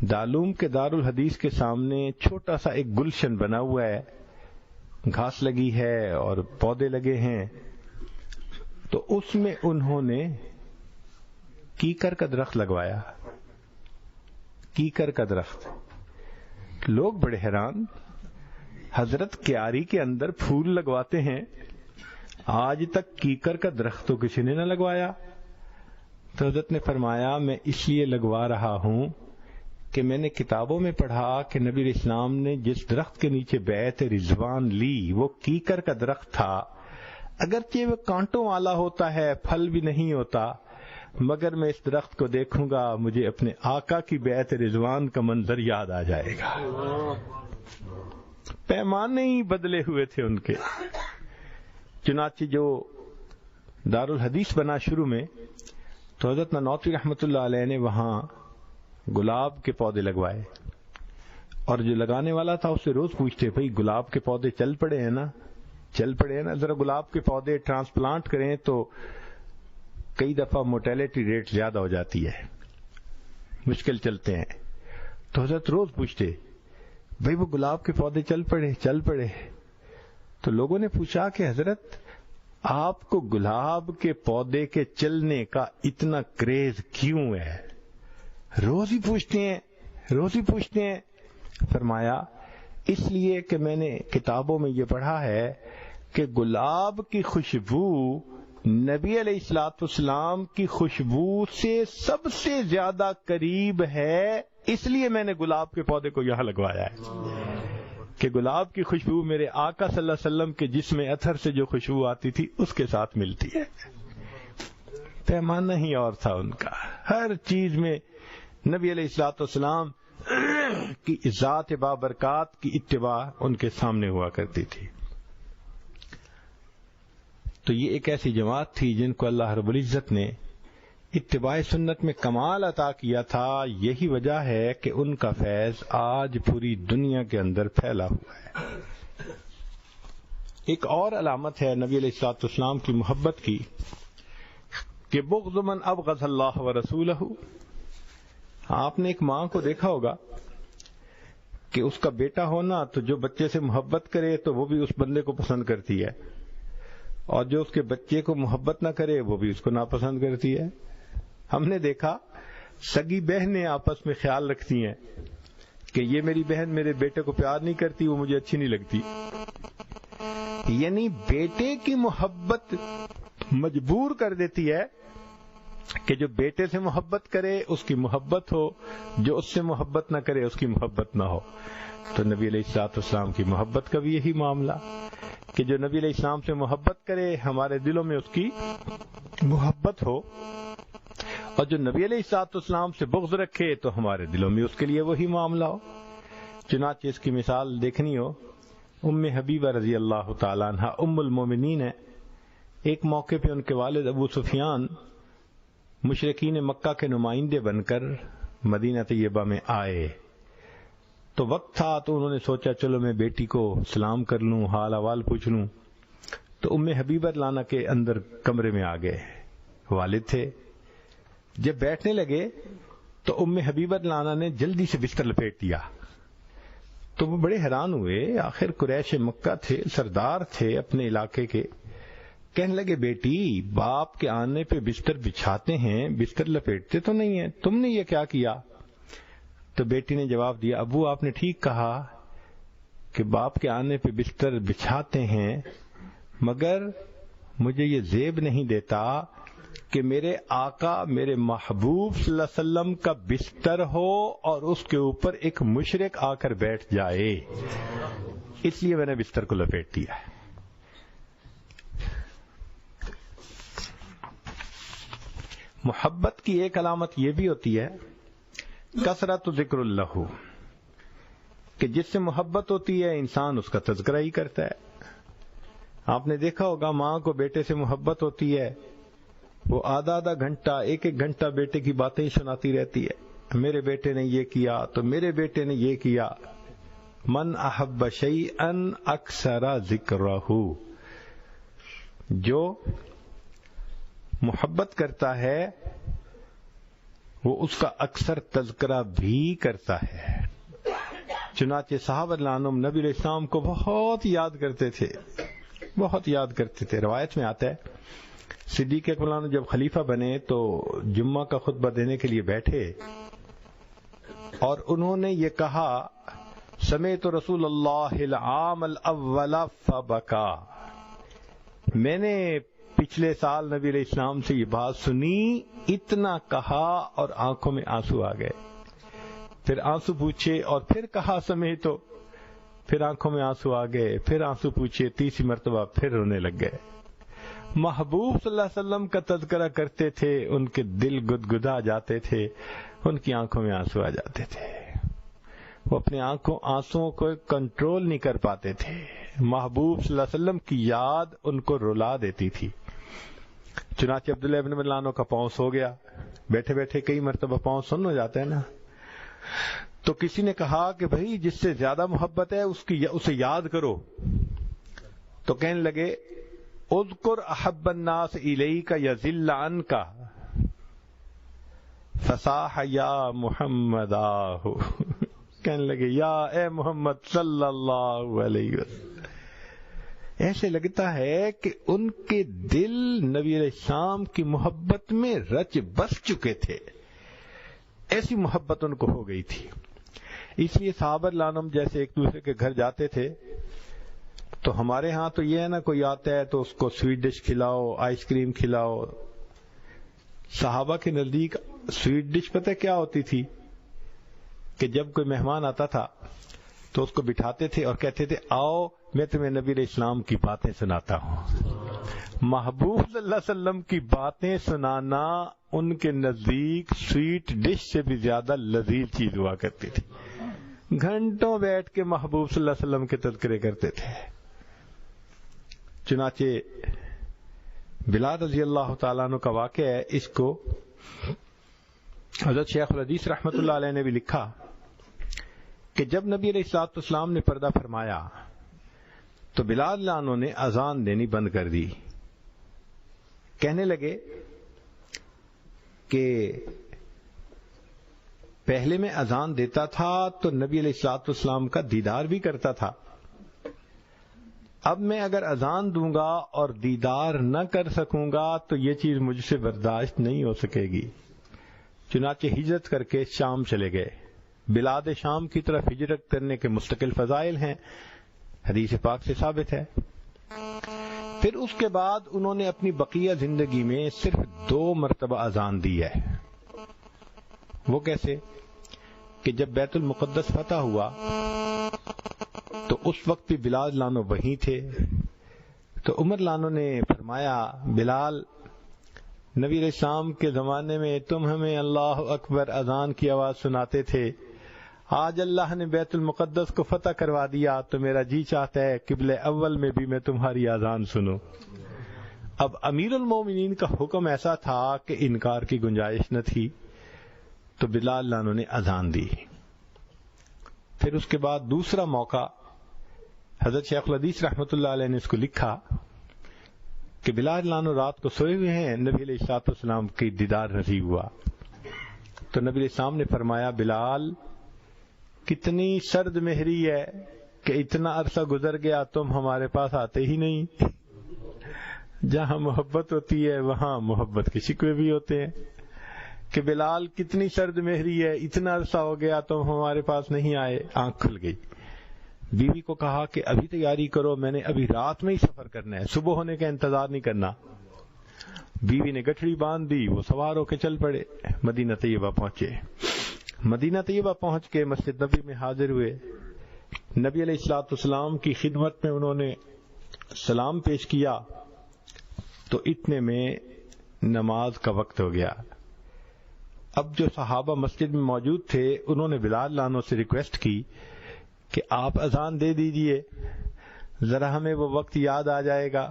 دارالعلوم کے دارالحدیث کے سامنے چھوٹا سا ایک گلشن بنا ہوا ہے، گھاس لگی ہے اور پودے لگے ہیں، تو اس میں انہوں نے کیکر کا درخت لگوایا۔ کیکر کا درخت، لوگ بڑے حیران، حضرت کیاری کے اندر پھول لگواتے ہیں، آج تک کیکر کا درخت تو کسی نے نہ لگوایا۔ تو حضرت نے فرمایا میں اس لیے لگوا رہا ہوں کہ میں نے کتابوں میں پڑھا کہ نبی علیہ السلام نے جس درخت کے نیچے بیعت رضوان لی وہ کیکر کا درخت تھا۔ اگرچہ وہ کانٹوں والا ہوتا ہے، پھل بھی نہیں ہوتا، مگر میں اس درخت کو دیکھوں گا مجھے اپنے آقا کی بیعت رضوان کا منظر یاد آ جائے گا۔ پیمانے ہی بدلے ہوئے تھے ان کے۔ چنانچہ جو دارالحدیث بنا شروع میں تو حضرت نانوتوی رحمۃ اللہ علیہ نے وہاں گلاب کے پودے لگوائے، اور جو لگانے والا تھا اس سے روز پوچھتے بھئی گلاب کے پودے چل پڑے ہیں نا، ذرا گلاب کے پودے ٹرانسپلانٹ کریں تو کئی دفعہ موٹیلٹی ریٹ زیادہ ہو جاتی ہے، مشکل چلتے ہیں۔ تو حضرت روز پوچھتے بھئی وہ گلاب کے پودے چل پڑے۔ تو لوگوں نے پوچھا کہ حضرت آپ کو گلاب کے پودے کے چلنے کا اتنا کریز کیوں ہے؟ روز ہی پوچھتے ہیں. فرمایا اس لیے کہ میں نے کتابوں میں یہ پڑھا ہے کہ گلاب کی خوشبو نبی علیہ الصلوۃ والسلام کی خوشبو سے سب سے زیادہ قریب ہے، اس لیے میں نے گلاب کے پودے کو یہاں لگوایا ہے کہ گلاب کی خوشبو میرے آقا صلی اللہ علیہ وسلم کے جسم اطہر سے جو خوشبو آتی تھی اس کے ساتھ ملتی ہے. پیمانہ ہی اور تھا ان کا، ہر چیز میں نبی علیہ الصلوۃ والسلام کی ذات بابرکات کی اتباع ان کے سامنے ہوا کرتی تھی. تو یہ ایک ایسی جماعت تھی جن کو اللہ رب العزت نے اتباع سنت میں کمال عطا کیا تھا. یہی وجہ ہے کہ ان کا فیض آج پوری دنیا کے اندر پھیلا ہوا ہے. ایک اور علامت ہے نبی علیہ الصلوۃ والسلام کی محبت کی کہ بغض من ابغض اللہ ورسولہ. آپ نے ایک ماں کو دیکھا ہوگا کہ اس کا بیٹا ہونا تو جو بچے سے محبت کرے تو وہ بھی اس بندے کو پسند کرتی ہے، اور جو اس کے بچے کو محبت نہ کرے وہ بھی اس کو ناپسند کرتی ہے. ہم نے دیکھا سگی بہنیں آپس میں خیال رکھتی ہیں کہ یہ میری بہن میرے بیٹے کو پیار نہیں کرتی، وہ مجھے اچھی نہیں لگتی. یعنی بیٹے کی محبت مجبور کر دیتی ہے کہ جو بیٹے سے محبت کرے اس کی محبت ہو، جو اس سے محبت نہ کرے اس کی محبت نہ ہو. تو نبی علیہ الصلوۃ والسلام کی محبت کا بھی یہی معاملہ کہ جو نبی علیہ السلام سے محبت کرے ہمارے دلوں میں اس کی محبت ہو، اور جو نبی علیہ الصلوۃ والسلام سے بغض رکھے تو ہمارے دلوں میں اس کے لیے وہی معاملہ ہو. چنانچہ اس کی مثال دیکھنی ہو، ام حبیبہ رضی اللہ تعالی عنہ ام المومنین ہے. ایک موقع پہ ان کے والد ابو سفیان مشرکین مکہ کے نمائندے بن کر مدینہ طیبہ میں آئے. تو وقت تھا تو انہوں نے سوچا چلو میں بیٹی کو سلام کر لوں، حال احوال پوچھ لوں. تو ام حبیبہ لانا کے اندر کمرے میں آ گئے، والد تھے. جب بیٹھنے لگے تو ام حبیبہ لانا نے جلدی سے بستر لپیٹ دیا. تو وہ بڑے حیران ہوئے، آخر قریش مکہ تھے، سردار تھے اپنے علاقے کے. کہنے لگے بیٹی باپ کے آنے پہ بستر بچھاتے ہیں، بستر لپیٹتے تو نہیں ہیں، تم نے یہ کیا کیا؟ تو بیٹی نے جواب دیا ابو آپ نے ٹھیک کہا کہ باپ کے آنے پہ بستر بچھاتے ہیں، مگر مجھے یہ زیب نہیں دیتا کہ میرے آقا میرے محبوب صلی اللہ علیہ وسلم کا بستر ہو اور اس کے اوپر ایک مشرک آ کر بیٹھ جائے، اس لیے میں نے بستر کو لپیٹ دیا ہے. محبت کی ایک علامت یہ بھی ہوتی ہے کثرت ذکر اللہ، کہ جس سے محبت ہوتی ہے انسان اس کا تذکرہ ہی کرتا ہے. آپ نے دیکھا ہوگا ماں کو بیٹے سے محبت ہوتی ہے، وہ آدھا گھنٹہ ایک گھنٹہ بیٹے کی باتیں ہی سناتی رہتی ہے. میرے بیٹے نے یہ کیا تو میرے بیٹے نے یہ کیا. من احب شیئا اکثر ذکرہ، جو محبت کرتا ہے وہ اس کا اکثر تذکرہ بھی کرتا ہے. چنانچہ صحابہ عنہم نبی علیہ السلام کو بہت یاد کرتے تھے، بہت یاد کرتے تھے. روایت میں آتا ہے صدیق اکبر جب خلیفہ بنے تو جمعہ کا خطبہ دینے کے لیے بیٹھے اور انہوں نے یہ کہا سمعت رسول اللہ العام الاول فبکا، میں نے پچھلے سال نبی علیہ السلام سے یہ بات سنی، اتنا کہا اور آنکھوں میں آنسو آ گئے. پھر آنسو پوچھے اور پھر کہا سمعت، تو پھر آنکھوں میں آنسو آ گئے، پھر آنسو پوچھے، تیسری مرتبہ پھر رونے لگ گئے. محبوب صلی اللہ علیہ وسلم کا تذکرہ کرتے تھے، ان کے دل گدگدا جاتے تھے، ان کی آنکھوں میں آنسو آ جاتے تھے. وہ اپنے آنسوؤں کو کنٹرول نہیں کر پاتے تھے. محبوب صلی اللہ علیہ وسلم کی یاد ان کو رلا دیتی تھی. چنانچہ عبداللہ ابن ملانو کا پاؤں سو گیا، بیٹھے بیٹھے کئی مرتبہ پاؤں سن ہو جاتا ہے نا. تو کسی نے کہا کہ بھائی جس سے زیادہ محبت ہے اسے یاد کرو. تو کہنے لگے اذکر احب الناس الیک یذل عنک فصاح یا محمد، کہنے لگے یا اے محمد صلی اللہ علیہ وسلم، ایسے لگتا ہے کہ ان کے دل نبی علیہ السلام کی محبت میں رچ بس چکے تھے، ایسی محبت ان کو ہو گئی تھی۔ اس لیے صحابہ لانم جیسے ایک دوسرے کے گھر جاتے تھے تو ہمارے ہاں تو یہ ہے نا، کوئی آتا ہے تو اس کو سویٹ ڈش کھلاؤ، آئس کریم کھلاؤ۔ صحابہ کے نزدیک سویٹ ڈش پتہ کیا ہوتی تھی کہ جب کوئی مہمان آتا تھا تو اس کو بٹھاتے تھے اور کہتے تھے آؤ میں تمہیں نبی علیہ السلام کی باتیں سناتا ہوں۔ محبوب صلی اللہ علیہ وسلم کی باتیں سنانا ان کے نزدیک سویٹ ڈش سے بھی زیادہ لذیذ چیز ہوا کرتی تھی۔ گھنٹوں بیٹھ کے محبوب صلی اللہ علیہ وسلم کے تذکرے کرتے تھے۔ چنانچہ بلال رضی اللہ تعالیٰ عنہ کا واقعہ ہے، اس کو حضرت شیخ الحدیث رحمۃ اللہ علیہ نے بھی لکھا کہ جب نبی علیہ الصلوۃ والسلام نے پردہ فرمایا تو بلال عنہ نے اذان دینی بند کر دی۔ کہنے لگے کہ پہلے میں اذان دیتا تھا تو نبی علیہ الصلوۃ والسلام کا دیدار بھی کرتا تھا، اب میں اگر اذان دوں گا اور دیدار نہ کر سکوں گا تو یہ چیز مجھ سے برداشت نہیں ہو سکے گی۔ چنانچہ ہجرت کر کے شام چلے گئے۔ بلاد شام کی طرف ہجرت کرنے کے مستقل فضائل ہیں، حدیث پاک سے ثابت ہے۔ پھر اس کے بعد انہوں نے اپنی بقیہ زندگی میں صرف 2 مرتبہ اذان دی ہے۔ وہ کیسے کہ جب بیت المقدس فتح ہوا تو اس وقت بھی بلال لانو وہیں تھے، تو عمر لانو نے فرمایا بلال، نبی علیہ السلام کے زمانے میں تم ہمیں اللہ اکبر اذان کی آواز سناتے تھے، آج اللہ نے بیت المقدس کو فتح کروا دیا تو میرا جی چاہتا ہے قبلہ اول میں بھی میں تمہاری اذان سنوں۔ اب امیر المومنین کا حکم ایسا تھا کہ انکار کی گنجائش نہ تھی، تو بلال لانو نے اذان دی۔ پھر اس کے بعد دوسرا موقع حضرت شیخ الحدیث رحمۃ اللہ علیہ نے اس کو لکھا کہ بلال لانو رات کو سوئے ہوئے ہیں، نبی علیہ الصلوۃ والسلام کی دیدار نصیب ہوا تو نبی علیہ السلام نے فرمایا بلال کتنی سرد مہری ہے کہ اتنا عرصہ گزر گیا تم ہمارے پاس آتے ہی نہیں۔ جہاں محبت ہوتی ہے وہاں محبت کے شکوے بھی ہوتے ہیں کہ بلال کتنی سرد مہری ہے، اتنا عرصہ ہو گیا تم ہمارے پاس نہیں آئے۔ آنکھ کھل گئی۔ بیوی کو کہا کہ ابھی تیاری کرو، میں نے ابھی رات میں ہی سفر کرنا ہے، صبح ہونے کا انتظار نہیں کرنا۔ بیوی نے گٹھڑی باندھ دی، وہ سوار ہو کے چل پڑے، مدینہ طیبہ پہنچے۔ مدینہ طیبہ پہنچ کے مسجد نبی میں حاضر ہوئے۔ نبی علیہ الصلوۃ والسلام کی خدمت میں انہوں نے سلام پیش کیا تو اتنے میں نماز کا وقت ہو گیا۔ اب جو صحابہ مسجد میں موجود تھے انہوں نے بلال لانو سے ریکویسٹ کی کہ آپ اذان دے دیجئے، ذرا ہمیں وہ وقت یاد آ جائے گا۔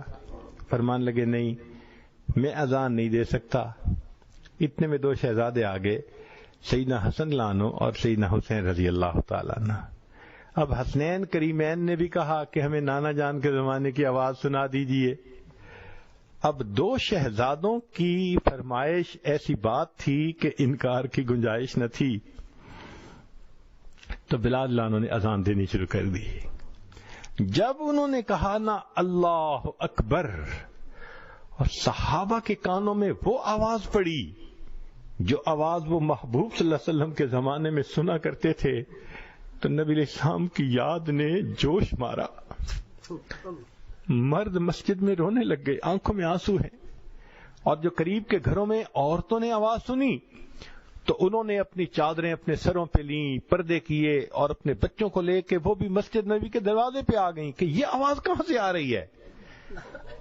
فرمان لگے نہیں، میں اذان نہیں دے سکتا۔ اتنے میں 2 شہزادے آگے، سیدنا حسن لانو اور سیدنا حسین رضی اللہ تعالیٰ عنہ۔ اب حسنین کریمین نے بھی کہا کہ ہمیں نانا جان کے زمانے کی آواز سنا دیجئے۔ اب 2 شہزادوں کی فرمائش ایسی بات تھی کہ انکار کی گنجائش نہ تھی، تو بلال لانو نے اذان دینی شروع کر دی۔ جب انہوں نے کہا نا اللہ اکبر اور صحابہ کے کانوں میں وہ آواز پڑی جو آواز وہ محبوب صلی اللہ علیہ وسلم کے زمانے میں سنا کرتے تھے، تو نبی علیہ السلام کی یاد نے جوش مارا۔ مرد مسجد میں رونے لگ گئے، آنکھوں میں آنسو ہیں، اور جو قریب کے گھروں میں عورتوں نے آواز سنی تو انہوں نے اپنی چادریں اپنے سروں پہ لیں، پردے کیے، اور اپنے بچوں کو لے کے وہ بھی مسجد نبی کے دروازے پہ آ گئیں کہ یہ آواز کہاں سے آ رہی ہے۔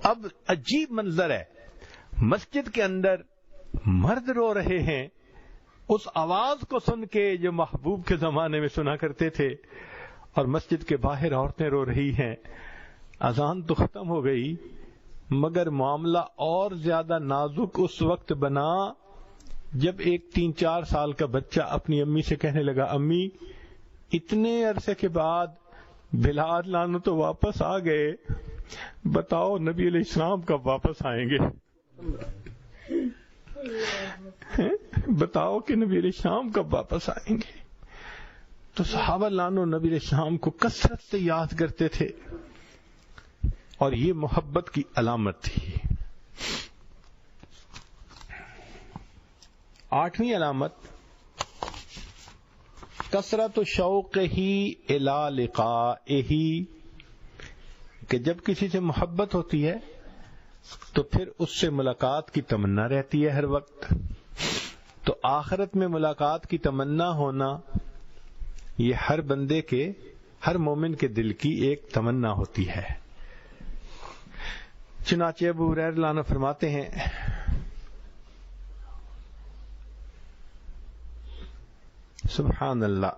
اب عجیب منظر ہے، مسجد کے اندر مرد رو رہے ہیں اس آواز کو سن کے جو محبوب کے زمانے میں سنا کرتے تھے، اور مسجد کے باہر عورتیں رو رہی ہیں۔ اذان تو ختم ہو گئی، مگر معاملہ اور زیادہ نازک اس وقت بنا جب ایک 3-4 سال کا بچہ اپنی امی سے کہنے لگا امی اتنے عرصے کے بعد بلال لانو تو واپس آ گئے، بتاؤ نبی علیہ السلام کب واپس آئیں گے؟ بتاؤ کہ نبی علیہ السلام کب واپس آئیں گے؟ تو صحابہ لانو نبی علیہ السلام کو کثرت سے یاد کرتے تھے۔ اور یہ محبت کی علامت تھی۔ 8ویں علامت کثرت شوق ہی الی لقائہ، کہ جب کسی سے محبت ہوتی ہے تو پھر اس سے ملاقات کی تمنا رہتی ہے ہر وقت۔ تو آخرت میں ملاقات کی تمنا ہونا یہ ہر بندے کے، ہر مومن کے دل کی ایک تمنا ہوتی ہے۔ چنانچہ ابو ہریرہ رضی اللہ عنہ فرماتے ہیں سبحان اللہ،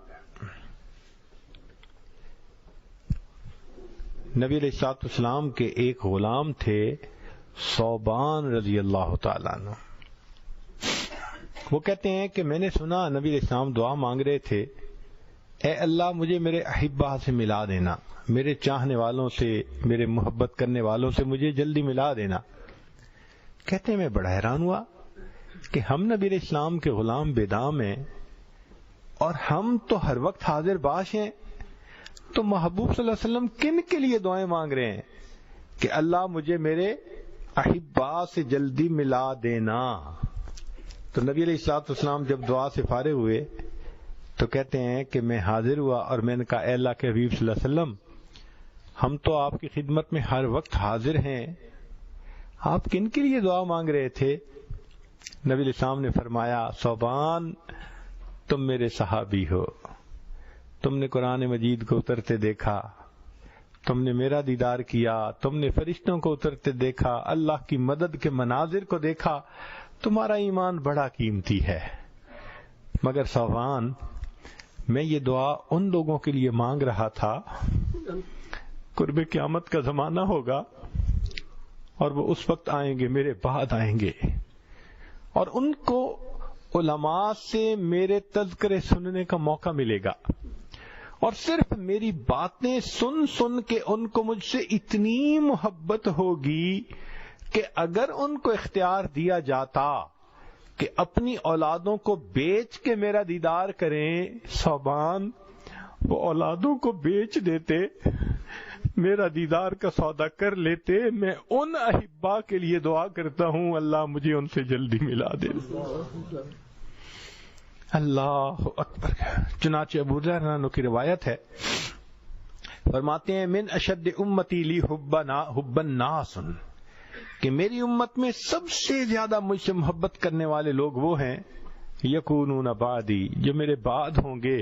نبی علیہ الصلوۃ والسلام کے ایک غلام تھے ثوبان رضی اللہ تعالیٰ عنہ۔ وہ کہتے ہیں کہ میں نے سنا نبی علیہ السلام دعا مانگ رہے تھے، اے اللہ مجھے میرے احبہ سے ملا دینا، میرے چاہنے والوں سے، میرے محبت کرنے والوں سے مجھے جلدی ملا دینا۔ کہتے ہیں میں بڑا حیران ہوا کہ ہم نبی علیہ السلام کے غلام بے دام ہیں اور ہم تو ہر وقت حاضر باش ہیں، تو محبوب صلی اللہ علیہ وسلم کن کے لیے دعائیں مانگ رہے ہیں کہ اللہ مجھے میرے احبا سے جلدی ملا دینا؟ تو نبی علیہ الصلوۃ والسلام جب دعا سے فارغ ہوئے تو کہتے ہیں کہ میں حاضر ہوا اور میں نے کہا اے اللہ کے حبیب صلی اللہ علیہ وسلم، ہم تو آپ کی خدمت میں ہر وقت حاضر ہیں، آپ کن کے لیے دعا مانگ رہے تھے؟ نبی علیہ السلام نے فرمایا ثوبان، تم میرے صحابی ہو، تم نے قرآن مجید کو اترتے دیکھا، تم نے میرا دیدار کیا، تم نے فرشتوں کو اترتے دیکھا، اللہ کی مدد کے مناظر کو دیکھا، تمہارا ایمان بڑا قیمتی ہے، مگر ثوبان میں یہ دعا ان لوگوں کے لیے مانگ رہا تھا، قرب قیامت کا زمانہ ہوگا اور وہ اس وقت آئیں گے، میرے بعد آئیں گے، اور ان کو علماء سے میرے تذکرے سننے کا موقع ملے گا، اور صرف میری باتیں سن سن کے ان کو مجھ سے اتنی محبت ہوگی کہ اگر ان کو اختیار دیا جاتا کہ اپنی اولادوں کو بیچ کے میرا دیدار کریں، ثوبان وہ اولادوں کو بیچ دیتے، میرا دیدار کا سودا کر لیتے۔ میں ان احبا کے لیے دعا کرتا ہوں اللہ مجھے ان سے جلدی ملا دے۔ اللہ اکبر۔ چنانچہ ابو ہریرہ کی روایت ہے، فرماتے ہیں من اشد امتی لی حب الناس، کہ میری امت میں سب سے زیادہ مجھ سے محبت کرنے والے لوگ وہ ہیں یکونون بعدی، جو میرے بعد ہوں گے،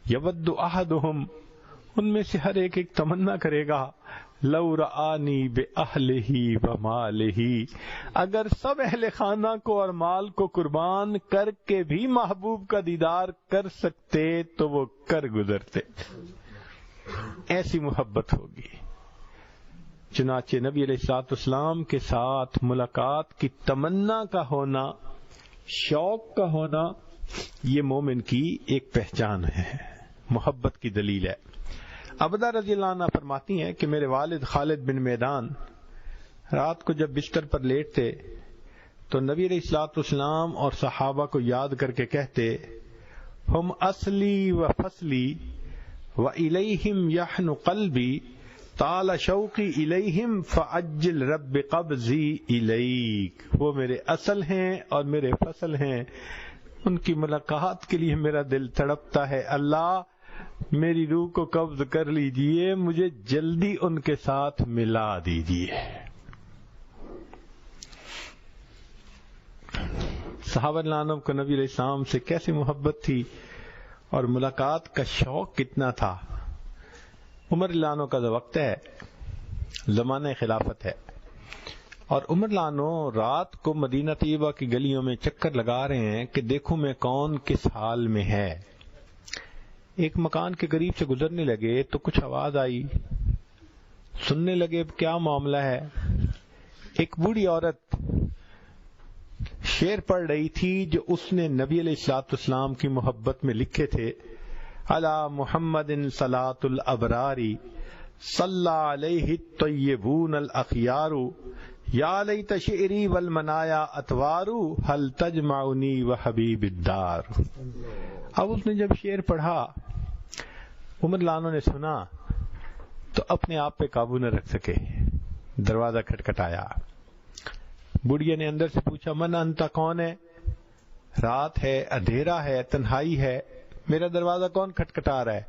یود احدہم، ان میں سے ہر ایک تمنا کرے گا لو رآنی بأہلہ ومالہ، اگر سب اہل خانہ کو اور مال کو قربان کر کے بھی محبوب کا دیدار کر سکتے تو وہ کر گزرتے، ایسی محبت ہوگی۔ چنانچہ نبی علیہ الصلوۃ والسلام کے ساتھ ملاقات کی تمنا کا ہونا، شوق کا ہونا، یہ مومن کی ایک پہچان ہے، محبت کی دلیل ہے۔ عبدہ رضی اللہ عنہ فرماتی ہیں کہ میرے والد خالد بن میدان رات کو جب بستر پر لیٹتے تو نبی علیہ الصلوۃ والسلام اور صحابہ کو یاد کر کے کہتے ہم اصلی و فصلی و الیہم یحن قلبی طال شوقی الیہم فعجل رب قبضی الیک، وہ میرے اصل ہیں اور میرے فصل ہیں، ان کی ملاقات کے لیے میرا دل تڑپتا ہے، اللہ میری روح کو قبض کر لیجئے، مجھے جلدی ان کے ساتھ ملا دیجئے۔ صحابہ عنہ کو نبی علیہ السلام سے کیسی محبت تھی اور ملاقات کا شوق کتنا تھا۔ عمر عنہ کا وقت ہے، زمانہ خلافت ہے، اور عمر عنہ رات کو مدینہ طیبہ کی گلیوں میں چکر لگا رہے ہیں کہ دیکھوں میں کون کس حال میں ہے۔ ایک مکان کے قریب سے گزرنے لگے تو کچھ آواز آئی، سننے لگے کیا معاملہ ہے۔ ایک بوڑھی عورت شعر پڑھ رہی تھی جو اس نے نبی علیہ الصلوۃ والسلام کی محبت میں لکھے تھے، علی محمد صلاۃ الابرار صلی علیہ الطیبون الاخیار یا لیت شعری والمنایا اتوار هل تجمعنی وحبیب الدار۔ اب اس نے جب شعر پڑھا، عمر عنہ نے سنا تو اپنے آپ پہ قابو نہ رکھ سکے، دروازہ کھٹکھٹایا. بڑھیا نے اندر سے پوچھا من انت, کون ہے؟ رات ہے, اندھیرا ہے, تنہائی ہے, میرا دروازہ کون کھٹکھٹا رہا ہے؟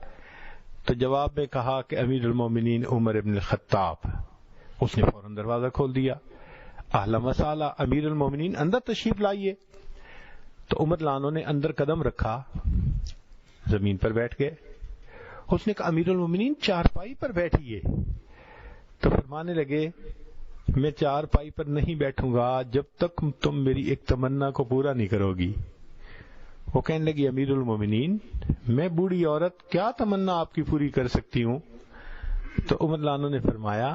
تو جواب میں کہا کہ امیر المومنین عمر ابن الخطاب. اس نے فوراً دروازہ کھول دیا. اہلا وسہلا, امیر المومنین اندر تشریف لائیے. تو عمر لانو نے اندر قدم رکھا, زمین پر بیٹھ گئے. اس نے کہا امیر المومنین چارپائی پر بیٹھیے. تو فرمانے لگے میں چارپائی پر نہیں بیٹھوں گا جب تک تم میری ایک تمنا کو پورا نہیں کرو گی. وہ کہنے لگی امیر المومنین میں بوڑھی عورت کیا تمنا آپ کی پوری کر سکتی ہوں؟ تو عمر لانو نے فرمایا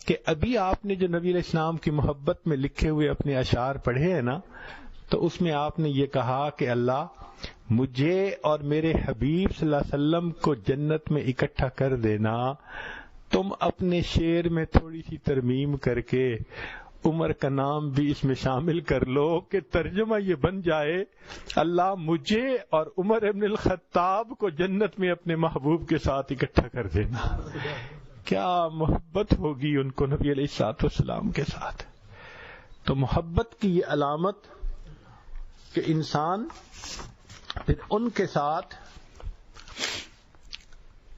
کہ ابھی آپ نے جو نبی علیہ السلام کی محبت میں لکھے ہوئے اپنے اشعار پڑھے ہیں نا, تو اس میں آپ نے یہ کہا کہ اللہ مجھے اور میرے حبیب صلی اللہ علیہ وسلم کو جنت میں اکٹھا کر دینا. تم اپنے شعر میں تھوڑی سی ترمیم کر کے عمر کا نام بھی اس میں شامل کر لو کہ ترجمہ یہ بن جائے اللہ مجھے اور عمر ابن الخطاب کو جنت میں اپنے محبوب کے ساتھ اکٹھا کر دینا. کیا محبت ہوگی ان کو نبی علیہ الصلوۃ والسلام کے ساتھ. تو محبت کی یہ علامت کہ انسان پھر ان کے ساتھ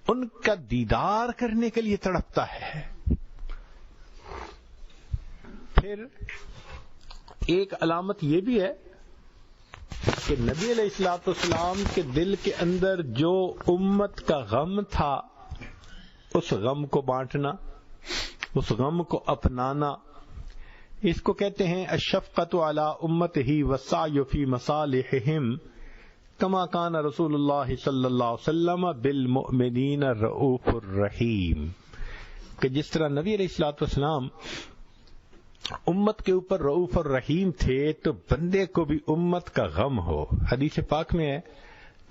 ان کا دیدار کرنے کے لیے تڑپتا ہے. پھر ایک علامت یہ بھی ہے کہ نبی علیہ الصلوۃ والسلام کے دل کے اندر جو امت کا غم تھا اس غم کو بانٹنا, اس غم کو اپنانا. اس کو کہتے ہیں الشفقۃ علی امتہ والسعی فی مصالحہم کما کان رسول اللہ صلی اللہ علیہ وسلم بالمؤمنین الرؤوف الرحیم. کہ جس طرح نبی علیہ الصلوۃ والسلام امت کے اوپر رؤوف الرحیم تھے تو بندے کو بھی امت کا غم ہو. حدیث پاک میں ہے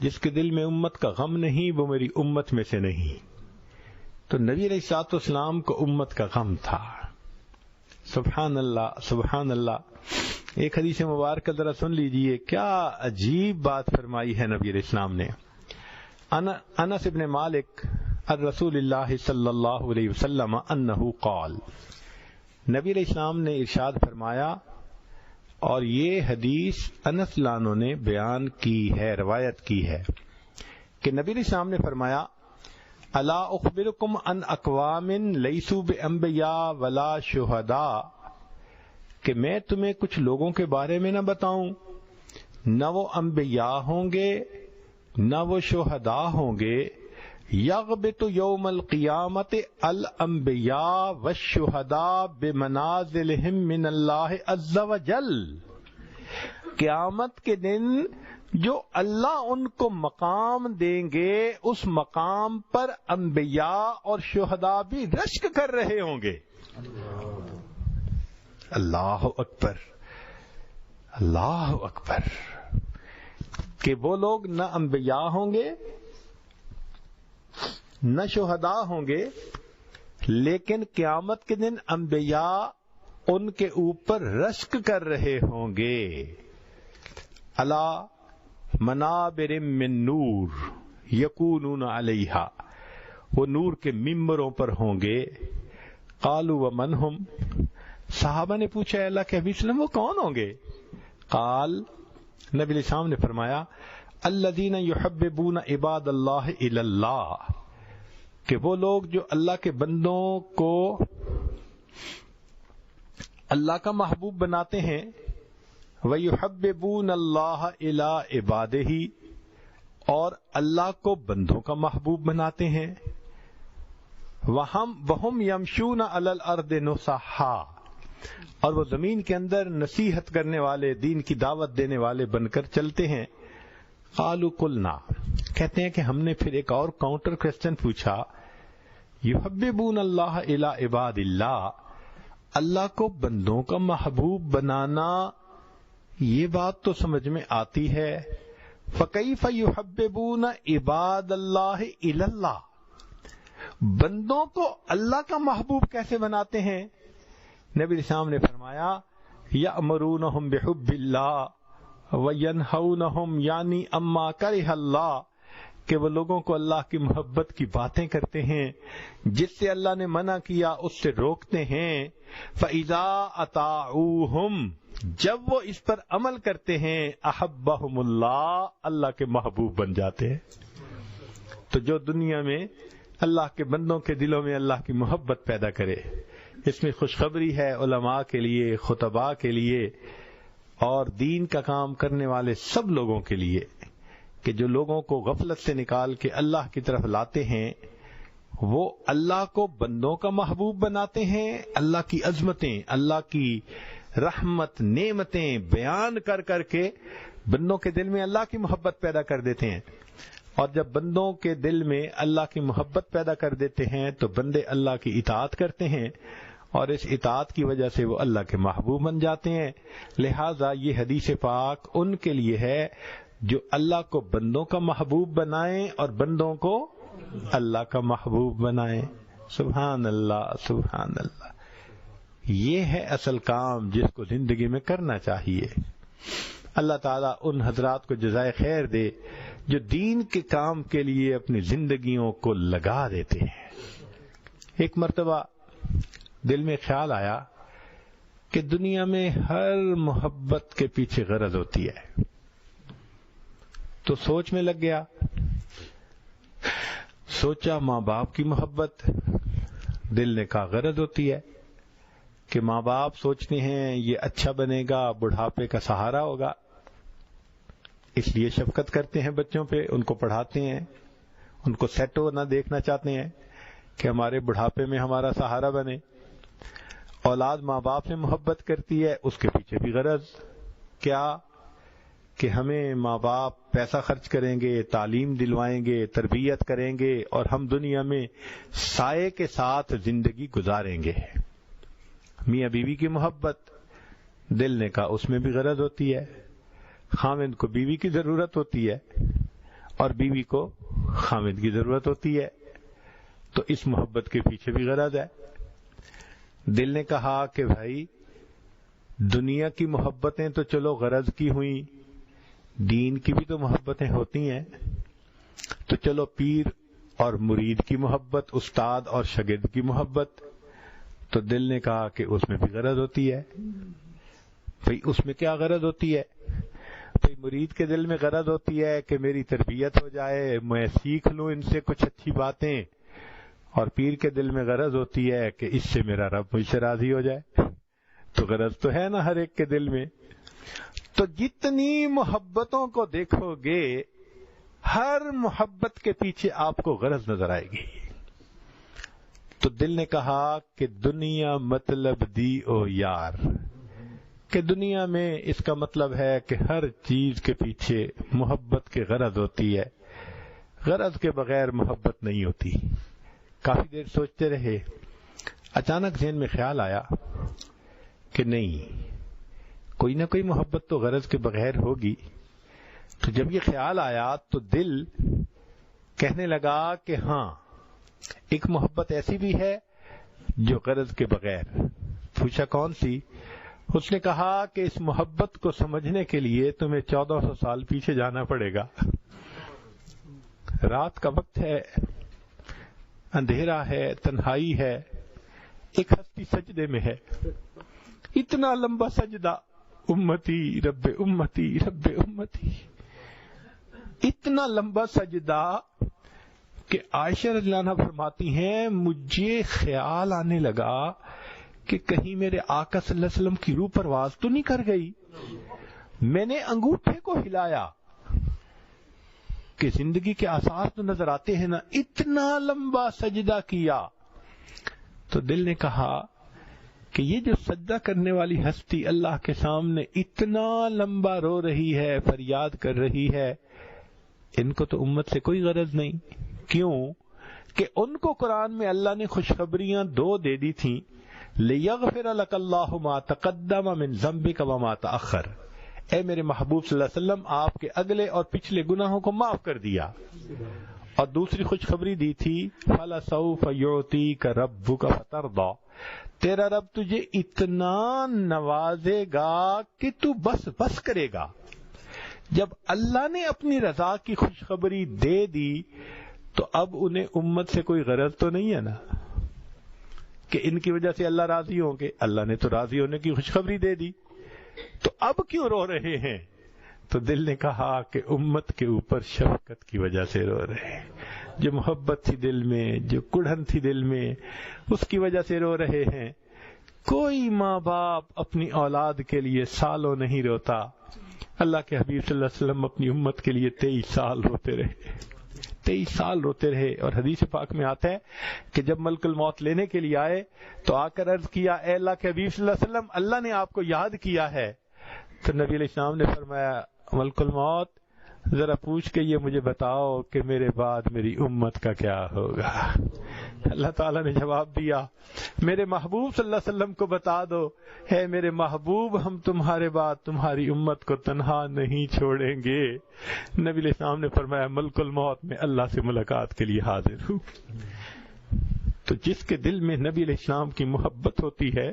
جس کے دل میں امت کا غم نہیں وہ میری امت میں سے نہیں. تو نبی علیہ الصلوۃ والسلام کو امت کا غم تھا. سبحان اللہ سبحان اللہ. ایک حدیث مبارکہ ذرا سن لیجئے, کیا عجیب بات فرمائی ہے نبی علیہ السلام نے. انس ابن مالک الرسول اللہ صلی اللہ علیہ وسلم انہ قال, نبی علیہ السلام نے ارشاد فرمایا, اور یہ حدیث انس لانو نے بیان کی ہے, روایت کی ہے, کہ نبی علیہ السلام نے فرمایا الا اخبرکم ان اقوام لیسوا بانبیاء ولا شہداء, کہ میں تمہیں کچھ لوگوں کے بارے میں نہ بتاؤں, نہ وہ انبیاء ہوں گے نہ وہ شہداء ہوں گے. یغبط یوم القیامت الانبیاء والشہداء بمنازلہم من اللہ عز وجل, قیامت کے دن جو اللہ ان کو مقام دیں گے اس مقام پر انبیاء اور شہداء بھی رشک کر رہے ہوں گے. اللہ اکبر اللہ اکبر. کہ وہ لوگ نہ انبیاء ہوں گے نہ شہداء ہوں گے, لیکن قیامت کے دن انبیاء ان کے اوپر رشک کر رہے ہوں گے. علی منابر من نور یکونون علیہا, وہ نور کے ممبروں پر ہوں گے. قالوا ومن ہم, صحابہ نے پوچھا اللہ کے حبیب صلی اللہ علیہ وسلم وہ کون ہوں گے؟ قال, نبی علیہ السلام نے فرمایا الذین یحببون عباد اللہ الی اللہ, کہ وہ لوگ جو اللہ کے بندوں کو اللہ کا محبوب بناتے ہیں. وَيُحَبِّبُونَ اللَّهَ إِلَىٰ عِبَادِهِ, اور اللہ کو بندوں کا محبوب بناتے ہیں. وَهُمْ يَمْشُونَ عَلَى الْأَرْضِ نُصَحًّا, اور وہ زمین کے اندر نصیحت کرنے والے, دین کی دعوت دینے والے بن کر چلتے ہیں. قالوا قلنا, کہتے ہیں کہ ہم نے پھر ایک اور کاؤنٹر کوسچن پوچھا. یحببون اللہ الی عباد اللہ, اللہ کو بندوں کا محبوب بنانا یہ بات تو سمجھ میں آتی ہے. فکیف یحببون عباد اللہ الی اللہ, بندوں کو اللہ کا محبوب کیسے بناتے ہیں؟ نبی اسلام نے فرمایا یأمرونہم بحب اللہ وینہونہم یعنی اما کرہ اللہ, کہ وہ لوگوں کو اللہ کی محبت کی باتیں کرتے ہیں، جس سے اللہ نے منع کیا اس سے روکتے ہیں۔ فَإِذَا أَطَاعُوهُمْ، جب وہ اس پر عمل کرتے ہیں، أَحَبَّهُمُ اللَّهُ، اللہ کے محبوب بن جاتے ہیں۔ تو جو دنیا میں اللہ کے بندوں کے دلوں میں اللہ کی محبت پیدا کرے، اس میں خوشخبری ہے علماء کے لیے، خطباء کے لیے اور دین کا کام کرنے والے سب لوگوں کے لیے، کہ جو لوگوں کو غفلت سے نکال کے اللہ کی طرف لاتے ہیں، وہ اللہ کو بندوں کا محبوب بناتے ہیں، اللہ کی عظمتیں، اللہ کی رحمت، نعمتیں بیان کر کر کے بندوں کے دل میں اللہ کی محبت پیدا کر دیتے ہیں۔ اور جب بندوں کے دل میں اللہ کی محبت پیدا کر دیتے ہیں تو بندے اللہ کی اطاعت کرتے ہیں، اور اس اطاعت کی وجہ سے وہ اللہ کے محبوب بن جاتے ہیں۔ لہٰذا یہ حدیث پاک ان کے لیے ہے جو اللہ کو بندوں کا محبوب بنائیں اور بندوں کو اللہ کا محبوب بنائیں۔ سبحان اللہ، سبحان اللہ۔ یہ ہے اصل کام جس کو زندگی میں کرنا چاہیے۔ اللہ تعالیٰ ان حضرات کو جزائے خیر دے جو دین کے کام کے لیے اپنی زندگیوں کو لگا دیتے ہیں۔ ایک مرتبہ دل میں خیال آیا کہ دنیا میں ہر محبت کے پیچھے غرض ہوتی ہے، تو سوچ میں لگ گیا۔ سوچا ماں باپ کی محبت، دل نے کہا غرض ہوتی ہے کہ ماں باپ سوچتے ہیں یہ اچھا بنے گا، بڑھاپے کا سہارا ہوگا، اس لیے شفقت کرتے ہیں بچوں پہ، ان کو پڑھاتے ہیں، ان کو سیٹ ہونا دیکھنا چاہتے ہیں کہ ہمارے بڑھاپے میں ہمارا سہارا بنے۔ اولاد ماں باپ سے محبت کرتی ہے، اس کے پیچھے بھی غرض کیا کہ ہمیں ماں باپ پیسہ خرچ کریں گے، تعلیم دلوائیں گے، تربیت کریں گے، اور ہم دنیا میں سائے کے ساتھ زندگی گزاریں گے۔ میاں بیوی کی محبت، دل نے کہا اس میں بھی غرض ہوتی ہے، خاوند کو بیوی کی ضرورت ہوتی ہے اور بیوی کو خاوند کی ضرورت ہوتی ہے، تو اس محبت کے پیچھے بھی غرض ہے۔ دل نے کہا کہ بھائی دنیا کی محبتیں تو چلو غرض کی ہوئیں، دین کی بھی تو محبتیں ہوتی ہیں، تو چلو پیر اور مرید کی محبت، استاد اور شاگرد کی محبت، تو دل نے کہا کہ اس میں بھی غرض ہوتی ہے۔ بھئی اس میں کیا غرض ہوتی ہے؟ بھئی مرید کے دل میں غرض ہوتی ہے کہ میری تربیت ہو جائے، میں سیکھ لوں ان سے کچھ اچھی باتیں، اور پیر کے دل میں غرض ہوتی ہے کہ اس سے میرا رب مجھ سے راضی ہو جائے۔ تو غرض تو ہے نا ہر ایک کے دل میں۔ تو جتنی محبتوں کو دیکھو گے، ہر محبت کے پیچھے آپ کو غرض نظر آئے گی۔ تو دل نے کہا کہ دنیا مطلب دی او یار، کہ دنیا میں اس کا مطلب ہے کہ ہر چیز کے پیچھے محبت کی غرض ہوتی ہے، غرض کے بغیر محبت نہیں ہوتی۔ کافی دیر سوچتے رہے، اچانک ذہن میں خیال آیا کہ نہیں، کوئی نہ کوئی محبت تو غرض کے بغیر ہوگی۔ تو جب یہ خیال آیا تو دل کہنے لگا کہ ہاں، ایک محبت ایسی بھی ہے جو غرض کے بغیر۔ پوچھا کون سی؟ اس نے کہا کہ اس محبت کو سمجھنے کے لیے تمہیں 1400 سال پیچھے جانا پڑے گا۔ رات کا وقت ہے، اندھیرا ہے، تنہائی ہے، ایک ہستی سجدے میں ہے، اتنا لمبا سجدہ، امتی رب امتی رب امتی، اتنا لمبا سجدہ کہ عائشہ رضی اللہ عنہا فرماتی ہیں مجھے خیال آنے لگا کہ کہیں میرے آقا صلی اللہ علیہ وسلم کی روح پرواز تو نہیں کر گئی۔ میں نے انگوٹھے کو ہلایا کہ زندگی کے آثار تو نظر آتے ہیں نا، اتنا لمبا سجدہ کیا۔ تو دل نے کہا کہ یہ جو سجدہ کرنے والی ہستی اللہ کے سامنے اتنا لمبا رو رہی ہے، فریاد کر رہی ہے، ان کو تو امت سے کوئی غرض نہیں۔ کیوں کہ ان کو قرآن میں اللہ نے خوشخبریاں دو دے دی تھیں، لِيَغْفِرَ لَكَ اللَّهُ مَا تَقَدَّمَ مِن ذَنبِكَ وَمَا تَأَخَّرَ، اے میرے محبوب صلی اللہ علیہ وسلم آپ کے اگلے اور پچھلے گناہوں کو معاف کر دیا۔ اور دوسری خوشخبری دی تھی فَلَسَوْفَ يُعْطِيكَ رَبُّكَ فَتَرْضَى، تیرا رب تجھے اتنا نوازے گا کہ تو بس کرے گا۔ جب اللہ نے اپنی رضا کی خوشخبری دے دی تو اب انہیں امت سے کوئی غرض تو نہیں ہے نا کہ ان کی وجہ سے اللہ راضی ہوں گے. اللہ نے تو راضی ہونے کی خوشخبری دے دی, تو اب کیوں رو رہے ہیں؟ تو دل نے کہا کہ امت کے اوپر شفقت کی وجہ سے رو رہے ہیں. جو محبت تھی دل میں, جو کڑھن تھی دل میں, اس کی وجہ سے رو رہے ہیں. کوئی ماں باپ اپنی اولاد کے لیے سالوں نہیں روتا. اللہ کے حبیب صلی اللہ علیہ وسلم اپنی امت کے لیے 23 سال روتے رہے, 23 سال روتے رہے. اور حدیث پاک میں آتا ہے کہ جب ملک الموت لینے کے لیے آئے تو آ کر عرض کیا, اے اللہ کے حبیب صلی اللہ علیہ وسلم, اللہ نے آپ کو یاد کیا ہے. تو نبی علیہ السلام نے فرمایا, ملک الموت ذرا پوچھ کے یہ مجھے بتاؤ کہ میرے بعد میری امت کا کیا ہوگا. اللہ تعالیٰ نے جواب دیا, میرے محبوب صلی اللہ علیہ وسلم کو بتا دو, ہے میرے محبوب, ہم تمہارے بعد تمہاری امت کو تنہا نہیں چھوڑیں گے. نبی علیہ السلام نے فرمایا, ملک الموت میں اللہ سے ملاقات کے لیے حاضر ہوں. تو جس کے دل میں نبی علیہ السلام کی محبت ہوتی ہے,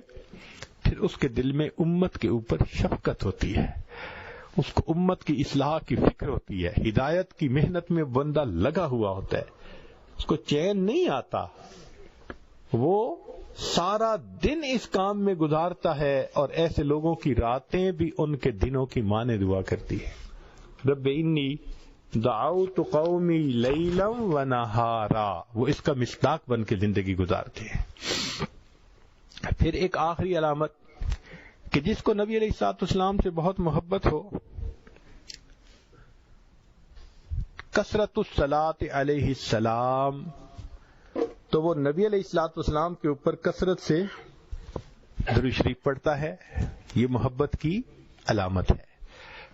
پھر اس کے دل میں امت کے اوپر شفقت ہوتی ہے, اس کو امت کی اصلاح کی فکر ہوتی ہے, ہدایت کی محنت میں بندہ لگا ہوا ہوتا ہے, اس کو چین نہیں آتا, وہ سارا دن اس کام میں گزارتا ہے. اور ایسے لوگوں کی راتیں بھی ان کے دنوں کی مانے دعا کرتی ہے, رب انی دعوت قومی لیلا و نہارا, وہ اس کا مصداق بن کے زندگی گزارتے ہیں. پھر ایک آخری علامت کہ جس کو نبی علیہ الصلوۃ والسلام سے بہت محبت ہو, کثرت الصلاۃ علیہ السلام, تو وہ نبی علیہ الصلوۃ والسلام کے اوپر کثرت سے درود شریف پڑھتا ہے. یہ محبت کی علامت ہے.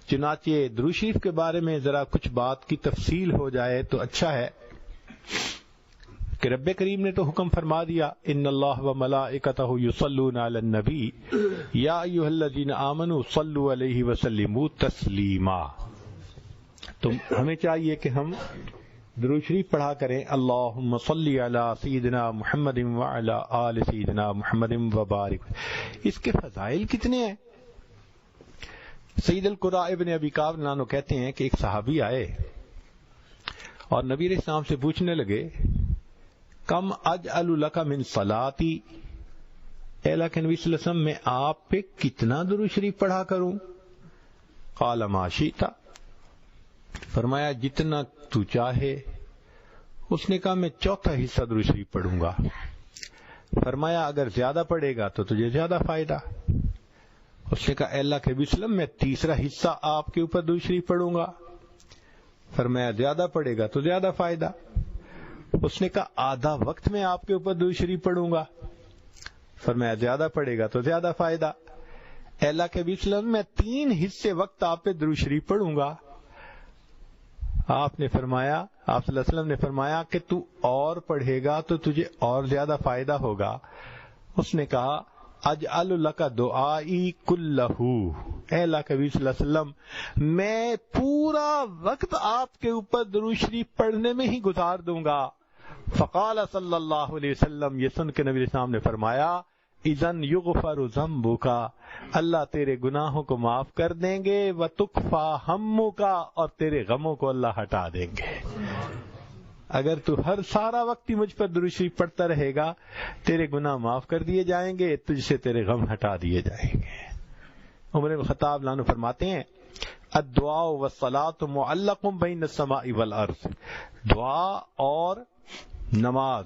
چنانچہ درود شریف کے بارے میں ذرا کچھ بات کی تفصیل ہو جائے تو اچھا ہے کہ رب کریم نے تو حکم فرما دیا, ان اللہ و ملائکتہ یصلون علی النبی یا ایھا الذین آمنوا صلوا علیہ وسلموا تسلیما. تو ہمیں چاہیے کہ ہم درود شریف پڑھا کریں, اللہم صلی علی سیدنا محمد وعلی آل سیدنا محمد وبارک. اس کے فضائل کتنے ہیں. سید القراء ابن ابی کعب نانو کہتے ہیں کہ ایک صحابی آئے اور نبی علیہ السلام سے پوچھنے لگے, کم اجعل لک من صلاتی, اے اللہ کے نبی صلی اللہ علیہ وسلم, میں آپ پہ کتنا درود شریف پڑھا کروں؟ قال ما شئت, فرمایا جتنا تو چاہے. اس نے کہا میں چوتھا حصہ درود شریف پڑھوں گا. فرمایا اگر زیادہ پڑھے گا تو تجھے زیادہ فائدہ. اس نے کہا اے اللہ کے نبی صلی اللہ علیہ وسلم, میں تیسرا حصہ آپ کے اوپر درود شریف پڑھوں گا. فرمایا زیادہ پڑھے گا تو زیادہ فائدہ. اس نے کہا آدھا وقت میں آپ کے اوپر درود شریف پڑھوں گا. فرمایا زیادہ پڑھے گا تو زیادہ فائدہ. اے اللہ کے نبی صلی اللہ علیہ وسلم, میں 3 حصے وقت آپ پہ درود شریف پڑھوں گا. آپ نے فرمایا, آپ صلی اللہ علیہ وسلم نے فرمایا کہ تو اور پڑھے گا تو تجھے اور زیادہ فائدہ ہوگا. اس نے کہا اجعل لک دعائی کلہ, اے اللہ کے نبی صلی اللہ علیہ وسلم, میں پورا وقت آپ کے اوپر درود شریف پڑھنے میں ہی گزار دوں گا. فقال صلی اللہ علیہ وسلم, یہ سن کے نبی علیہ السلام نے فرمایا, اذن یغفر ذنبک, اللہ تیرے گناہوں کو معاف کر دیں گے, وتکفی ہمک, اور تیرے غموں کو اللہ ہٹا دیں گے. اگر تو ہر سارا وقت ہی مجھ پر درود شریف پڑھتا رہے گا, تیرے گناہ معاف کر دیے جائیں گے, تجھ سے تیرے غم ہٹا دیے جائیں گے. عمر بن خطاب لانو فرماتے ہیں, الدعاء والصلاۃ معلق بین السماء والارض, دعا اور نماز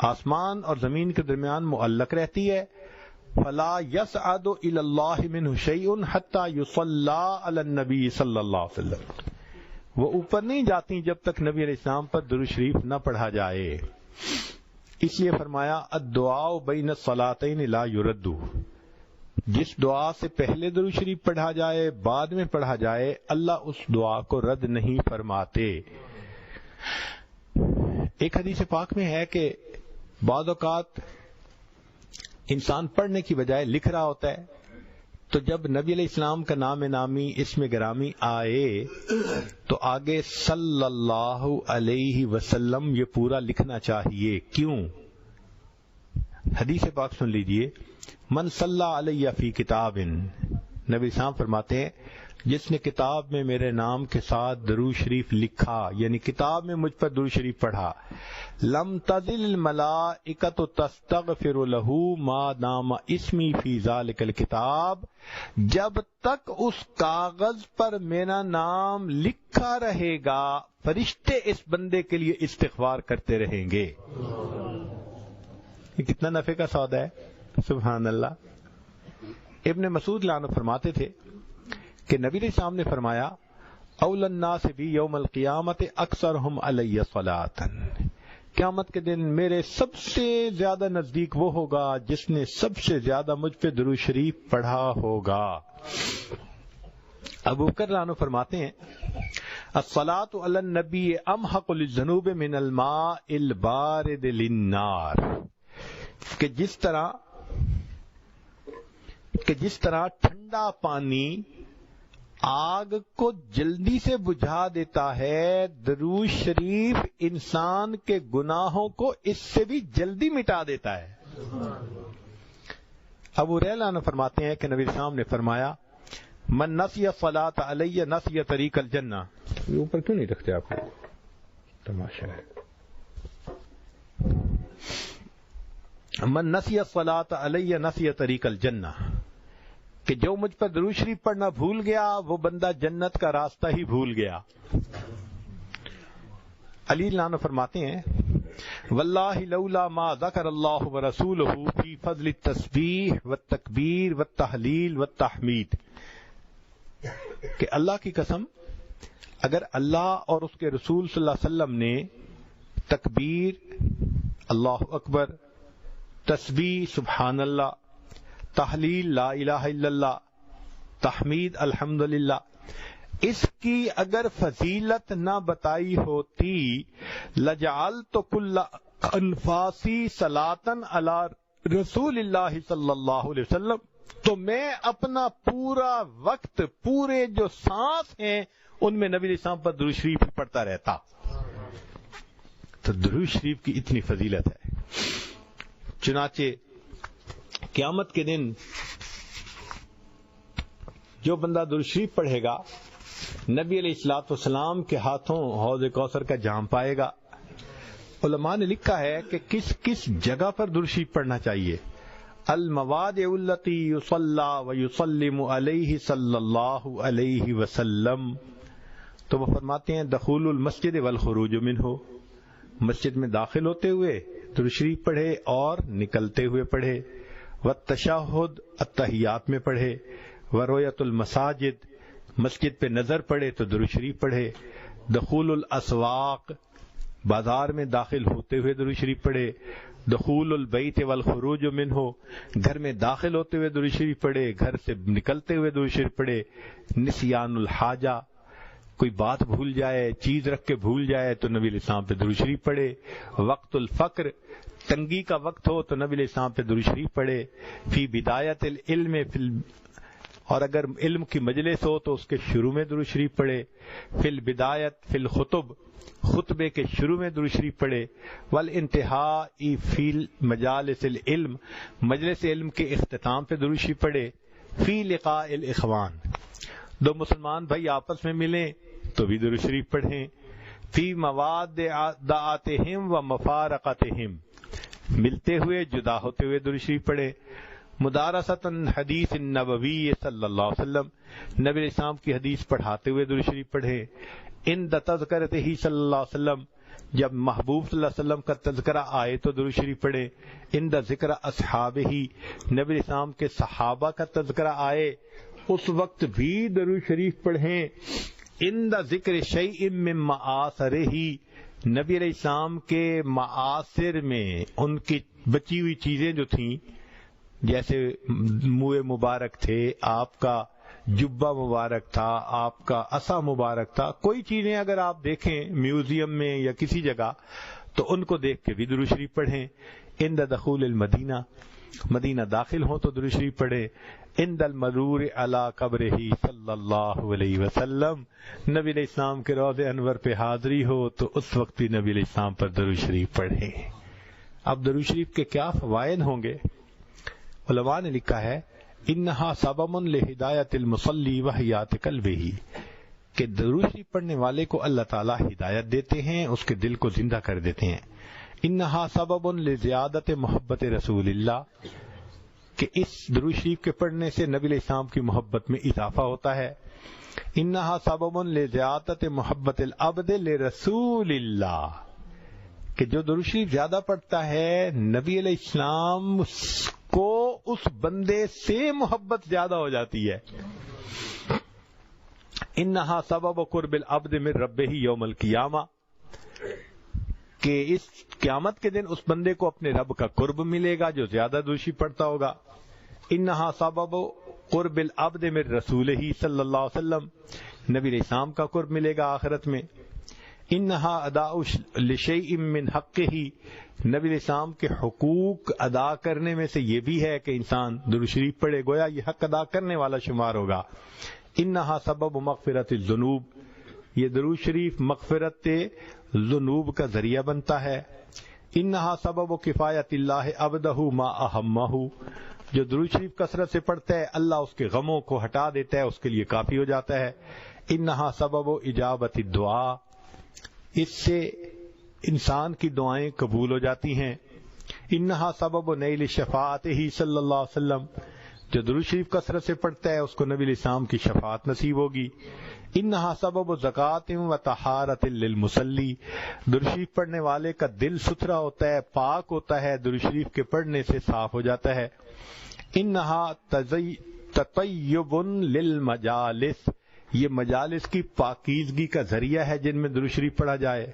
آسمان اور زمین کے درمیان معلق رہتی ہے. فلا يصعد الى اللہ منہ شیء حتی یصلی علی النبی صلی اللہ علیہ وسلم, وہ اوپر نہیں جاتی جب تک نبی علیہ السلام پر درود شریف نہ پڑھا جائے. اس لیے فرمایا الدعاء بین الصلاتین لا یرد, جس دعا سے پہلے درود شریف پڑھا جائے بعد میں پڑھا جائے, اللہ اس دعا کو رد نہیں فرماتے. ایک حدیث پاک میں ہے کہ بعض اوقات انسان پڑھنے کی بجائے لکھ رہا ہوتا ہے, تو جب نبی علیہ السلام کا نام نامی اسم گرامی آئے تو آگے صلی اللہ علیہ وسلم یہ پورا لکھنا چاہیے. کیوں؟ حدیث پاک سن لیجئے, من صلی علیہ فی کتاب, نبی صاحب فرماتے ہیں جس نے کتاب میں میرے نام کے ساتھ درود شریف لکھا، یعنی کتاب میں مجھ پر درود شریف پڑھا، لم تزل الملائکۃ تستغفر له ما دام اسمی فی ذلک الکتاب، جب تک اس کاغذ پر میرا نام لکھا رہے گا فرشتے اس بندے کے لیے استغفار کرتے رہیں گے۔ یہ کتنا نفع کا سودا ہے، سبحان اللہ۔ ابن مسعود رضی اللہ عنہ فرماتے تھے کہ نبی علیہ السلام نے فرمایا اول الناس بی یوم القیامت اکثرہم علی صلاۃ، قیامت کے دن میرے سب سے زیادہ نزدیک وہ ہوگا جس نے سب سے زیادہ مجھ پہ درود شریف پڑھا ہوگا۔ ابو بکر رضی اللہ عنہ فرماتے ہیں الصلاۃ علی النبی امحق للذنوب من الماء البارد للنار، کہ جس طرح ٹھنڈا پانی آگ کو جلدی سے بجھا دیتا ہے، درود شریف انسان کے گناہوں کو اس سے بھی جلدی مٹا دیتا ہے۔ ابو ہریرہ عنہ فرماتے ہیں کہ نبی السلام نے فرمایا من نسی الصلاۃ علی نسی طریق الجنہ، یہ اوپر کیوں نہیں رکھتے آپ لوگ، تماشا ہے، من نسی الصلاۃ علی نسی طریق الجنہ، کہ جو مجھ پر درود شریف پڑھنا بھول گیا وہ بندہ جنت کا راستہ ہی بھول گیا۔ علی عنہ فرماتے ہیں واللہ لولا ما ذکر اللہ ورسولہ فی فضل التسبیح والتکبیر والتحلیل والتحمید، کہ اللہ کی قسم اگر اللہ اور اس کے رسول صلی اللہ علیہ وسلم نے تکبیر اللہ اکبر، تسبیح سبحان اللہ، تحلیل لا الہ الا اللہ، تحمید الحمدللہ، اس کی اگر فضیلت نہ بتائی ہوتی لجعلت کل انفاسی صلاۃً علی رسول اللہ صلی اللہ علیہ وسلم، تو میں اپنا پورا وقت، پورے جو سانس ہیں ان میں نبی علیہ السلام پر درود شریف پڑھتا رہتا۔ تو درود شریف کی اتنی فضیلت ہے، چنانچہ قیامت کے دن جو بندہ درود شریف پڑھے گا نبی علیہ الصلوۃ والسلام کے ہاتھوں حوض کوثر کا جام پائے گا۔ علماء نے لکھا ہے کہ کس کس جگہ پر درود شریف پڑھنا چاہیے، المواضع التي يصلى ويسلم علیہ صلی اللہ علیہ وسلم، تو وہ فرماتے ہیں دخول المسجد والخروج منہ، مسجد میں داخل ہوتے ہوئے درود شریف پڑھے اور نکلتے ہوئے پڑھے، والتشہد التحیات میں پڑھے، ورؤیت المساجد، مسجد پہ نظر پڑے تو درود شریف پڑھے، دخول الاسواق، بازار میں داخل ہوتے ہوئے درود شریف پڑھے، دخول البیت والخروج منہ، گھر میں داخل ہوتے ہوئے درود شریف پڑھے، گھر سے نکلتے ہوئے درود شریف پڑھے، نسیان الحاجہ، کوئی بات بھول جائے، چیز رکھ کے بھول جائے تو نبی علیہ السلام پہ درود شریف پڑھے، وقت الفقر، تنگی کا وقت ہو تو نبی علیہ السلام پہ درود شریف پڑھے، فی بدایت العلم، اور اگر علم کی مجلس ہو تو اس کے شروع میں درود شریف پڑھے، فی البدایت فی الخطب، خطبے کے شروع میں درود شریف پڑھے، والانتہاء فی مجالس العلم، مجلس علم کے اختتام پہ درود شریف پڑھے، فی لقاء الاخوان، دو مسلمان بھائی آپس میں ملیں تو بھی درود شریف پڑھیں، فی موادعاتہم و مفارقتہم، ملتے ہوئے جدا ہوتے ہوئے درود شریف پڑھے، مدارستاً حدیث النبوی صلی اللہ علیہ وسلم، نبی علیہ السلام کی حدیث پڑھاتے ہوئے درود شریف پڑھے، عند تذکرتہ صلی اللہ علیہ وسلم، جب محبوب صلی اللہ علیہ وسلم کا تذکرہ آئے تو درود شریف پڑھے، عند ذکر اصحابہ، نبی علیہ السلام کے صحابہ کا تذکرہ آئے اس وقت بھی درود شریف پڑھیں، عند ذکر شیء من معاصرہ، نبی علیہ السلام کے معاصر میں ان کی بچی ہوئی چیزیں جو تھیں، جیسے منہ مبارک تھے، آپ کا جبہ مبارک تھا، آپ کا عصا مبارک تھا، کوئی چیزیں اگر آپ دیکھیں میوزیم میں یا کسی جگہ تو ان کو دیکھ کے بھی درود شریف پڑھیں، عند دخول المدینہ، مدینہ داخل ہوں تو درود شریف پڑھیں، عند المرور علی قبرہ صلی اللہ علیہ وسلم، نبی علیہ السلام کے روضہ انور پہ حاضری ہو تو اس وقت بھی نبی علیہ السلام پر درود شریف پڑھیں۔ اب درود شریف کے کیا فوائد ہوں گے؟ علماء نے لکھا ہے انہا سبب لہدایت المصلی وحیات قلبہ، کہ درود شریف پڑھنے والے کو اللہ تعالیٰ ہدایت دیتے ہیں، اس کے دل کو زندہ کر دیتے ہیں۔ انہا سبب لزیادت محبت رسول اللہ، کہ اس درود شریف کے پڑھنے سے نبی علیہ السلام کی محبت میں اضافہ ہوتا ہے۔ انہا سبب لزیادت محبت العبد لرسول اللہ، کہ جو درود شریف زیادہ پڑھتا ہے نبی علیہ السلام کو اس بندے سے محبت زیادہ ہو جاتی ہے۔ انہا سبب قرب العبد من ربہ یوم القیامہ، کہ اس قیامت کے دن اس بندے کو اپنے رب کا قرب ملے گا جو زیادہ درود شریف پڑھتا ہوگا۔ انہا سبب قرب العبد من رسولہ صلی اللہ علیہ وسلم، نبی علیہ السلام کا قرب ملے گا آخرت میں۔ انہا اداء لشیء من حقہ، نبی علیہ السلام کے حقوق ادا کرنے میں سے یہ بھی ہے کہ انسان درود شریف پڑھے، گویا یہ حق ادا کرنے والا شمار ہوگا۔ انہا سبب مغفرت الذنوب، یہ درود شریف مغفرت ذنوب کا ذریعہ بنتا ہے۔ انہا سبب کفایت اللہ عبدہ ما اہمہ، جو درود شریف کثرت سے پڑھتا ہے اللہ اس کے غموں کو ہٹا دیتا ہے، اس کے لیے کافی ہو جاتا ہے۔ انہا سبب اجابت الدعاء، اس سے انسان کی دعائیں قبول ہو جاتی ہیں۔ انہا سبب نیل شفاعتہ صلی اللہ علیہ وسلم، جو درود شریف کثرت سے پڑھتا ہے اس کو نبی علیہ السلام کی شفاعت نصیب ہوگی۔ انہا سبب زکوٰۃ و طہارۃ للمصلی، درود شریف پڑھنے والے کا دل ستھرا ہوتا ہے، پاک ہوتا ہے، درود شریف کے پڑھنے سے صاف ہو جاتا ہے۔ انہا تطیب للمجالس، یہ مجالس کی پاکیزگی کا ذریعہ ہے جن میں درود شریف پڑھا جائے۔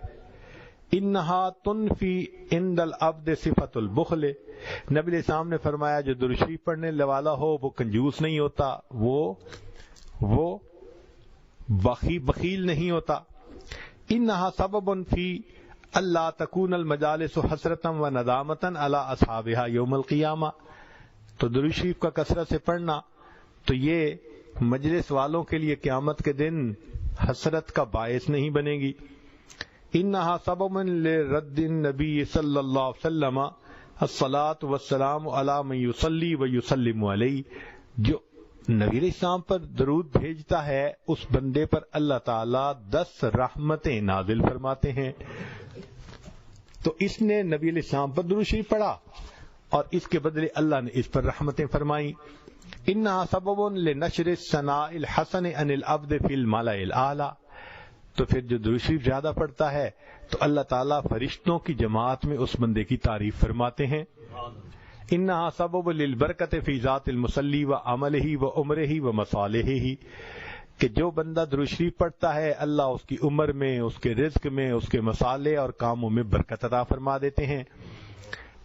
انہا تنفی عند العبد صفت البخل، نبی علیہ السلام نے فرمایا جو درود شریف پڑھنے والا ہو وہ کنجوس نہیں ہوتا، وہ بخیل نہیں ہوتا۔ انہا سبب فی اللہ تکون المجالس حسرتا و ندامتا علی اصحابها یوم القیامہ، تو درود شریف کا کثرت سے پڑھنا تو یہ مجلس والوں کے لیے قیامت کے دن حسرت کا باعث نہیں بنے گی۔ انہا سبب لرد النبی صلی اللہ علیہ وسلم الصلاۃ والسلام علی من یصلی و یسلم علیہ، جو نبی علیہ السلام پر درود بھیجتا ہے اس بندے پر اللہ تعالیٰ 10 رحمتیں نازل فرماتے ہیں۔ تو اس نے نبی علیہ السلام پر درود شریف پڑھا اور اس کے بدلے اللہ نے اس پر رحمتیں فرمائیں۔ انہا سبب لنشر الثناء الحسن عن العبد فی الملأ الاعلی، تو پھر جو درود شریف زیادہ پڑھتا ہے تو اللہ تعالیٰ فرشتوں کی جماعت میں اس بندے کی تعریف فرماتے ہیں۔ انہا سبب للبرکت فی ذات المصلی و عملہ و عمرہ و مصالحہ، کہ جو بندہ درود شریف پڑھتا ہے اللہ اس کی عمر میں، اس کے رزق میں، اس کے مصالح اور کاموں میں برکت عطا فرما دیتے ہیں۔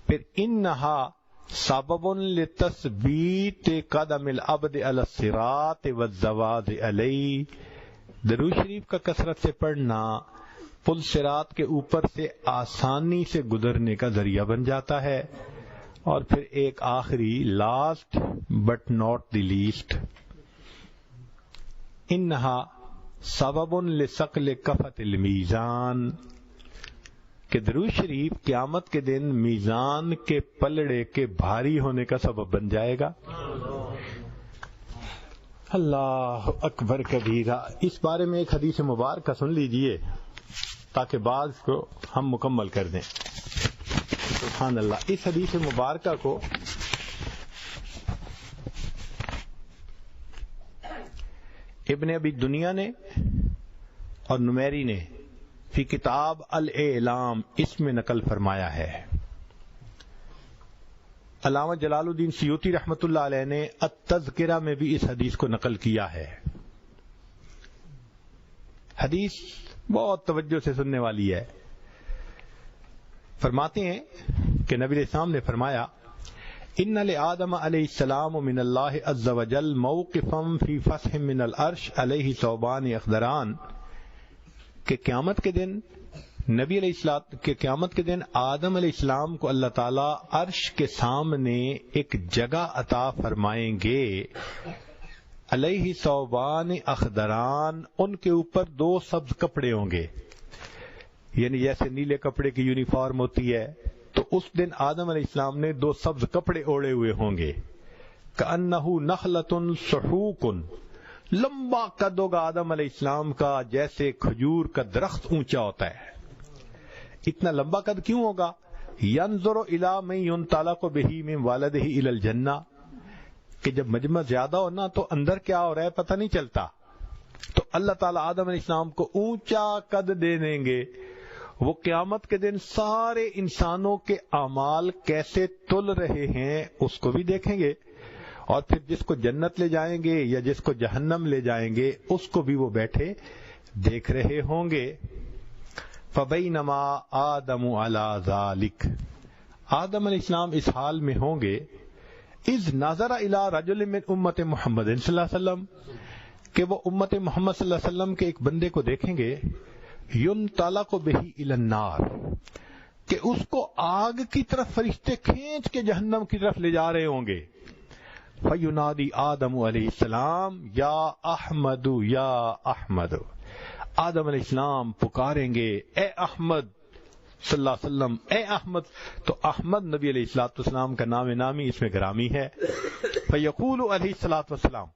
پھر انہا سبب لتثبیت قدم العبد علی الصراط والزواج علیہ، درود شریف کا کثرت سے پڑھنا پل صراط کے اوپر سے آسانی سے گزرنے کا ذریعہ بن جاتا ہے۔ اور پھر ایک آخری last but not the least, انہا سبب لثقل کفۃ المیزان، کہ درود شریف قیامت کے دن میزان کے پلڑے کے بھاری ہونے کا سبب بن جائے گا۔ اللہ اکبر کبیرہ۔ اس بارے میں ایک حدیث مبارکہ سن لیجئے تاکہ بعض کو ہم مکمل کر دیں۔ سبحان اللہ۔ اس حدیث مبارکہ کو ابن ابی دنیا نے اور نمیری نے فی کتاب الاعلام اس میں نقل فرمایا ہے۔ علامہ جلال الدین سیوطی رحمۃ اللہ علیہ نے التذکرہ میں بھی اس حدیث کو نقل کیا ہے۔ حدیث بہت توجہ سے سننے والی ہے۔ فرماتے ہیں کہ نبی علیہ السلام نے فرمایا ان لآدم علیہ السلام من اللہ عز وجل موقفا فی فسح من العرش علیہ ثوبان اخضران، کہ قیامت کے دن نبی علیہ السلام کے قیامت کے دن آدم علیہ السلام کو اللہ تعالیٰ عرش کے سامنے ایک جگہ عطا فرمائیں گے، علیہ ثوبان اخضران، ان کے اوپر 2 سبز کپڑے ہوں گے، یعنی جیسے نیلے کپڑے کی یونیفارم ہوتی ہے تو اس دن آدم علیہ السلام نے 2 سبز کپڑے اوڑے ہوئے ہوں گے۔ کأنہ نخلۃ صحوق، لمبا قد ہوگا آدم علیہ السلام کا جیسے کھجور کا درخت اونچا ہوتا ہے۔ اتنا لمبا قد کیوں ہوگا؟ ینظر الی من ینطلق بہ من والدہ الی الجنہ، کہ جب مجمع زیادہ ہو نا تو اندر کیا ہو رہا ہے پتہ نہیں چلتا، تو اللہ تعالیٰ آدم علیہ السلام کو اونچا قد دے دیں گے۔ وہ قیامت کے دن سارے انسانوں کے اعمال کیسے تل رہے ہیں اس کو بھی دیکھیں گے، اور پھر جس کو جنت لے جائیں گے یا جس کو جہنم لے جائیں گے اس کو بھی وہ بیٹھے دیکھ رہے ہوں گے۔ فبینما آدم علی ذالک، آدم علیہ السلام اس حال میں ہوں گے، اذ نظر الی رجل من امت محمد صلی اللہ علیہ وسلم، کہ وہ امت محمد صلی اللہ علیہ وسلم کے ایک بندے کو دیکھیں گے، ینطلق بہ الی النار، کہ اس کو آگ کی طرف فرشتے کھینچ کے جہنم کی طرف لے جا رہے ہوں گے۔ فینادی آدم علیہ السلام یا احمد یا احمد، آدم علیہ السلام پکاریں گے اے احمد صلی اللہ علیہ وسلم، اے احمد۔ تو احمد نبی علیہ الصلوۃ والسلام کا نام نامی اس میں گرامی ہے۔ فیقول علیہ الصلوۃ والسلام،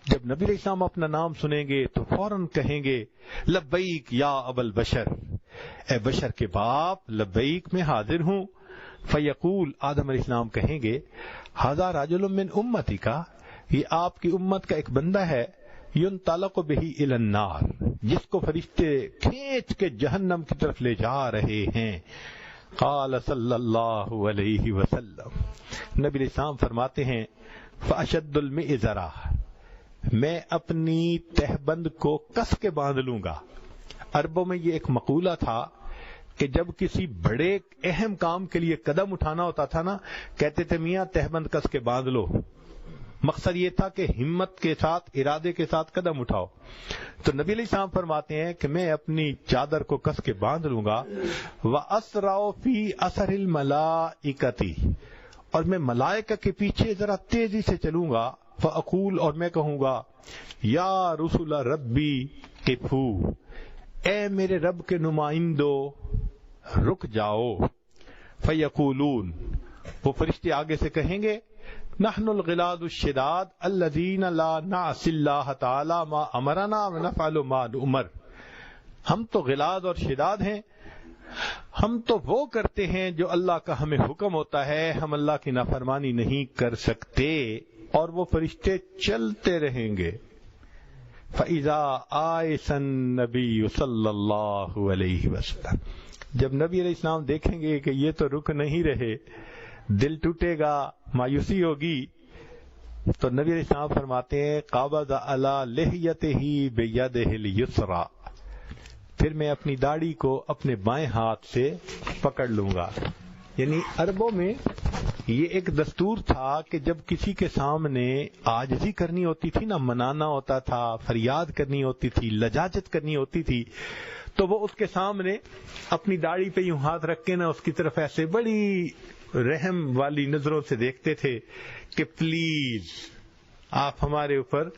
جب نبی علیہ السلام اپنا نام سنیں گے تو فوراً کہیں گے لبیک یا ابا البشر، اے بشر کے باپ، لبیک میں حاضر ہوں۔ فیقول، آدم علیہ السلام کہیں گے ھذا رجل من امتی کا، یہ آپ کی امت کا ایک بندہ ہے، ینطلق بہ الی النار، جس کو فرشتے کھینچ کے جہنم کی طرف لے جا رہے ہیں۔ قال صلی اللہ علیہ وسلم، نبی علیہ السلام فرماتے ہیں فاشد المئزرہ، میں اپنی تہبند کو کس کے باندھ لوں گا۔ عربوں میں یہ ایک مقولہ تھا کہ جب کسی بڑے اہم کام کے لیے قدم اٹھانا ہوتا تھا نا، کہتے تھے میاں تہبند کس کے باندھ لو۔ مقصد یہ تھا کہ ہمت کے ساتھ، ارادے کے ساتھ قدم اٹھاؤ۔ تو نبی علیہ السلام فرماتے ہیں کہ میں اپنی چادر کو کس کے باندھ لوں گا۔ وَأَسْرَعُ فِي أَثَرِ الْمَلَائِكَةِ، اور میں ملائکہ کے پیچھے ذرا تیزی سے چلوں گا۔ فَأَقُولُ، اور میں کہوں گا یا رسول ربی قفوا، اے میرے رب کے نمائندو رک جاؤ۔ فیقولون، وہ فرشتے آگے سے کہیں گے نحن الغلاظ الشداد الذین لا نعصی اللہ تعالی ما امرنا ونفعل ما نؤمر، ہم تو غلاظ اور شداد ہیں، ہم تو وہ کرتے ہیں جو اللہ کا ہمیں حکم ہوتا ہے، ہم اللہ کی نافرمانی نہیں کر سکتے۔ اور وہ فرشتے چلتے رہیں گے۔ فَإِذَا آئِسَ النَّبِيُّ صلی اللہ علیہ وسلم، جب نبی علیہ السلام دیکھیں گے کہ یہ تو رک نہیں رہے، دل ٹوٹے گا، مایوسی ہوگی، تو نبی علیہ السلام فرماتے ہیں قابض علی لحیتہ بیدہ الیسری، پھر میں اپنی داڑھی کو اپنے بائیں ہاتھ سے پکڑ لوں گا۔ یعنی عربوں میں یہ ایک دستور تھا کہ جب کسی کے سامنے عاجزی کرنی ہوتی تھی نا، منانا ہوتا تھا، فریاد کرنی ہوتی تھی، لجاجت کرنی ہوتی تھی، تو وہ اس کے سامنے اپنی داڑھی پہ یوں ہاتھ رکھ کے نا اس کی طرف ایسے بڑی رحم والی نظروں سے دیکھتے تھے کہ پلیز آپ ہمارے اوپر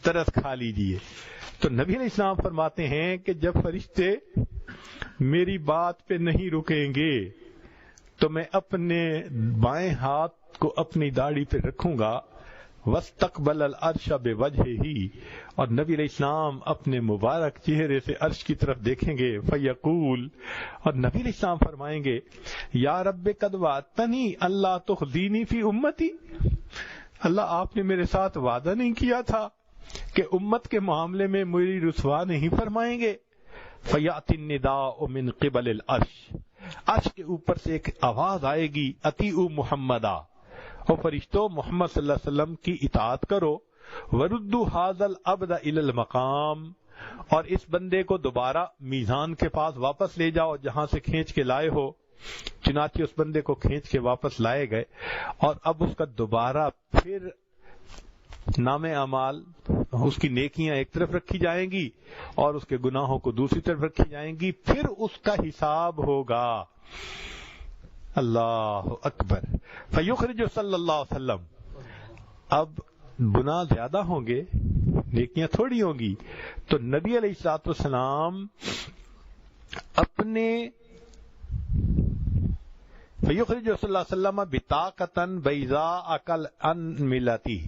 ترس کھا لیجئے۔ تو نبی علیہ السلام فرماتے ہیں کہ جب فرشتے میری بات پہ نہیں رکیں گے تو میں اپنے بائیں ہاتھ کو اپنی داڑھی پہ رکھوں گا۔ وَاسْتَقْبَلَ الْعَرْشَ بِوَجْهِهِ، اور نبی علیہ السلام اپنے مبارک چہرے سے عرش کی طرف دیکھیں گے۔ فَيَقُول، اور نبی علیہ السلام فرمائیں گے یا رب قد وعدتنی اللہ تخزینی فی امتی، اللہ آپ نے میرے ساتھ وعدہ نہیں کیا تھا کہ امت کے معاملے میں میری رسوا نہیں فرمائیں گے۔ فَيَأْتِ النِّدَاءُ مِنْ قِبَلِ الْعَرْشِ، عرش کے اوپر سے ایک آواز آئے گی اطیعوا محمدا، اور فرشتوں محمد صلی اللہ علیہ وسلم کی اطاعت کرو۔ وردوا ھذا العبد الی المقام، اور اس بندے کو دوبارہ میزان کے پاس واپس لے جاؤ جہاں سے کھینچ کے لائے ہو۔ چنانچہ اس بندے کو کھینچ کے واپس لائے گئے، اور اب اس کا دوبارہ پھر نام اعمال، اس کی نیکیاں ایک طرف رکھی جائیں گی اور اس کے گناہوں کو دوسری طرف رکھی جائیں گی، پھر اس کا حساب ہوگا۔ اللہ اکبر۔ فیخرج صلی اللہ علیہ وسلم، اب گناہ زیادہ ہوں گے، نیکیاں تھوڑی ہوں گی، تو نبی علیہ الصلوۃ والسلام اپنے فیخرج صلی اللہ علیہ وسلم بطاقتن بیضاء کالعن ملتی،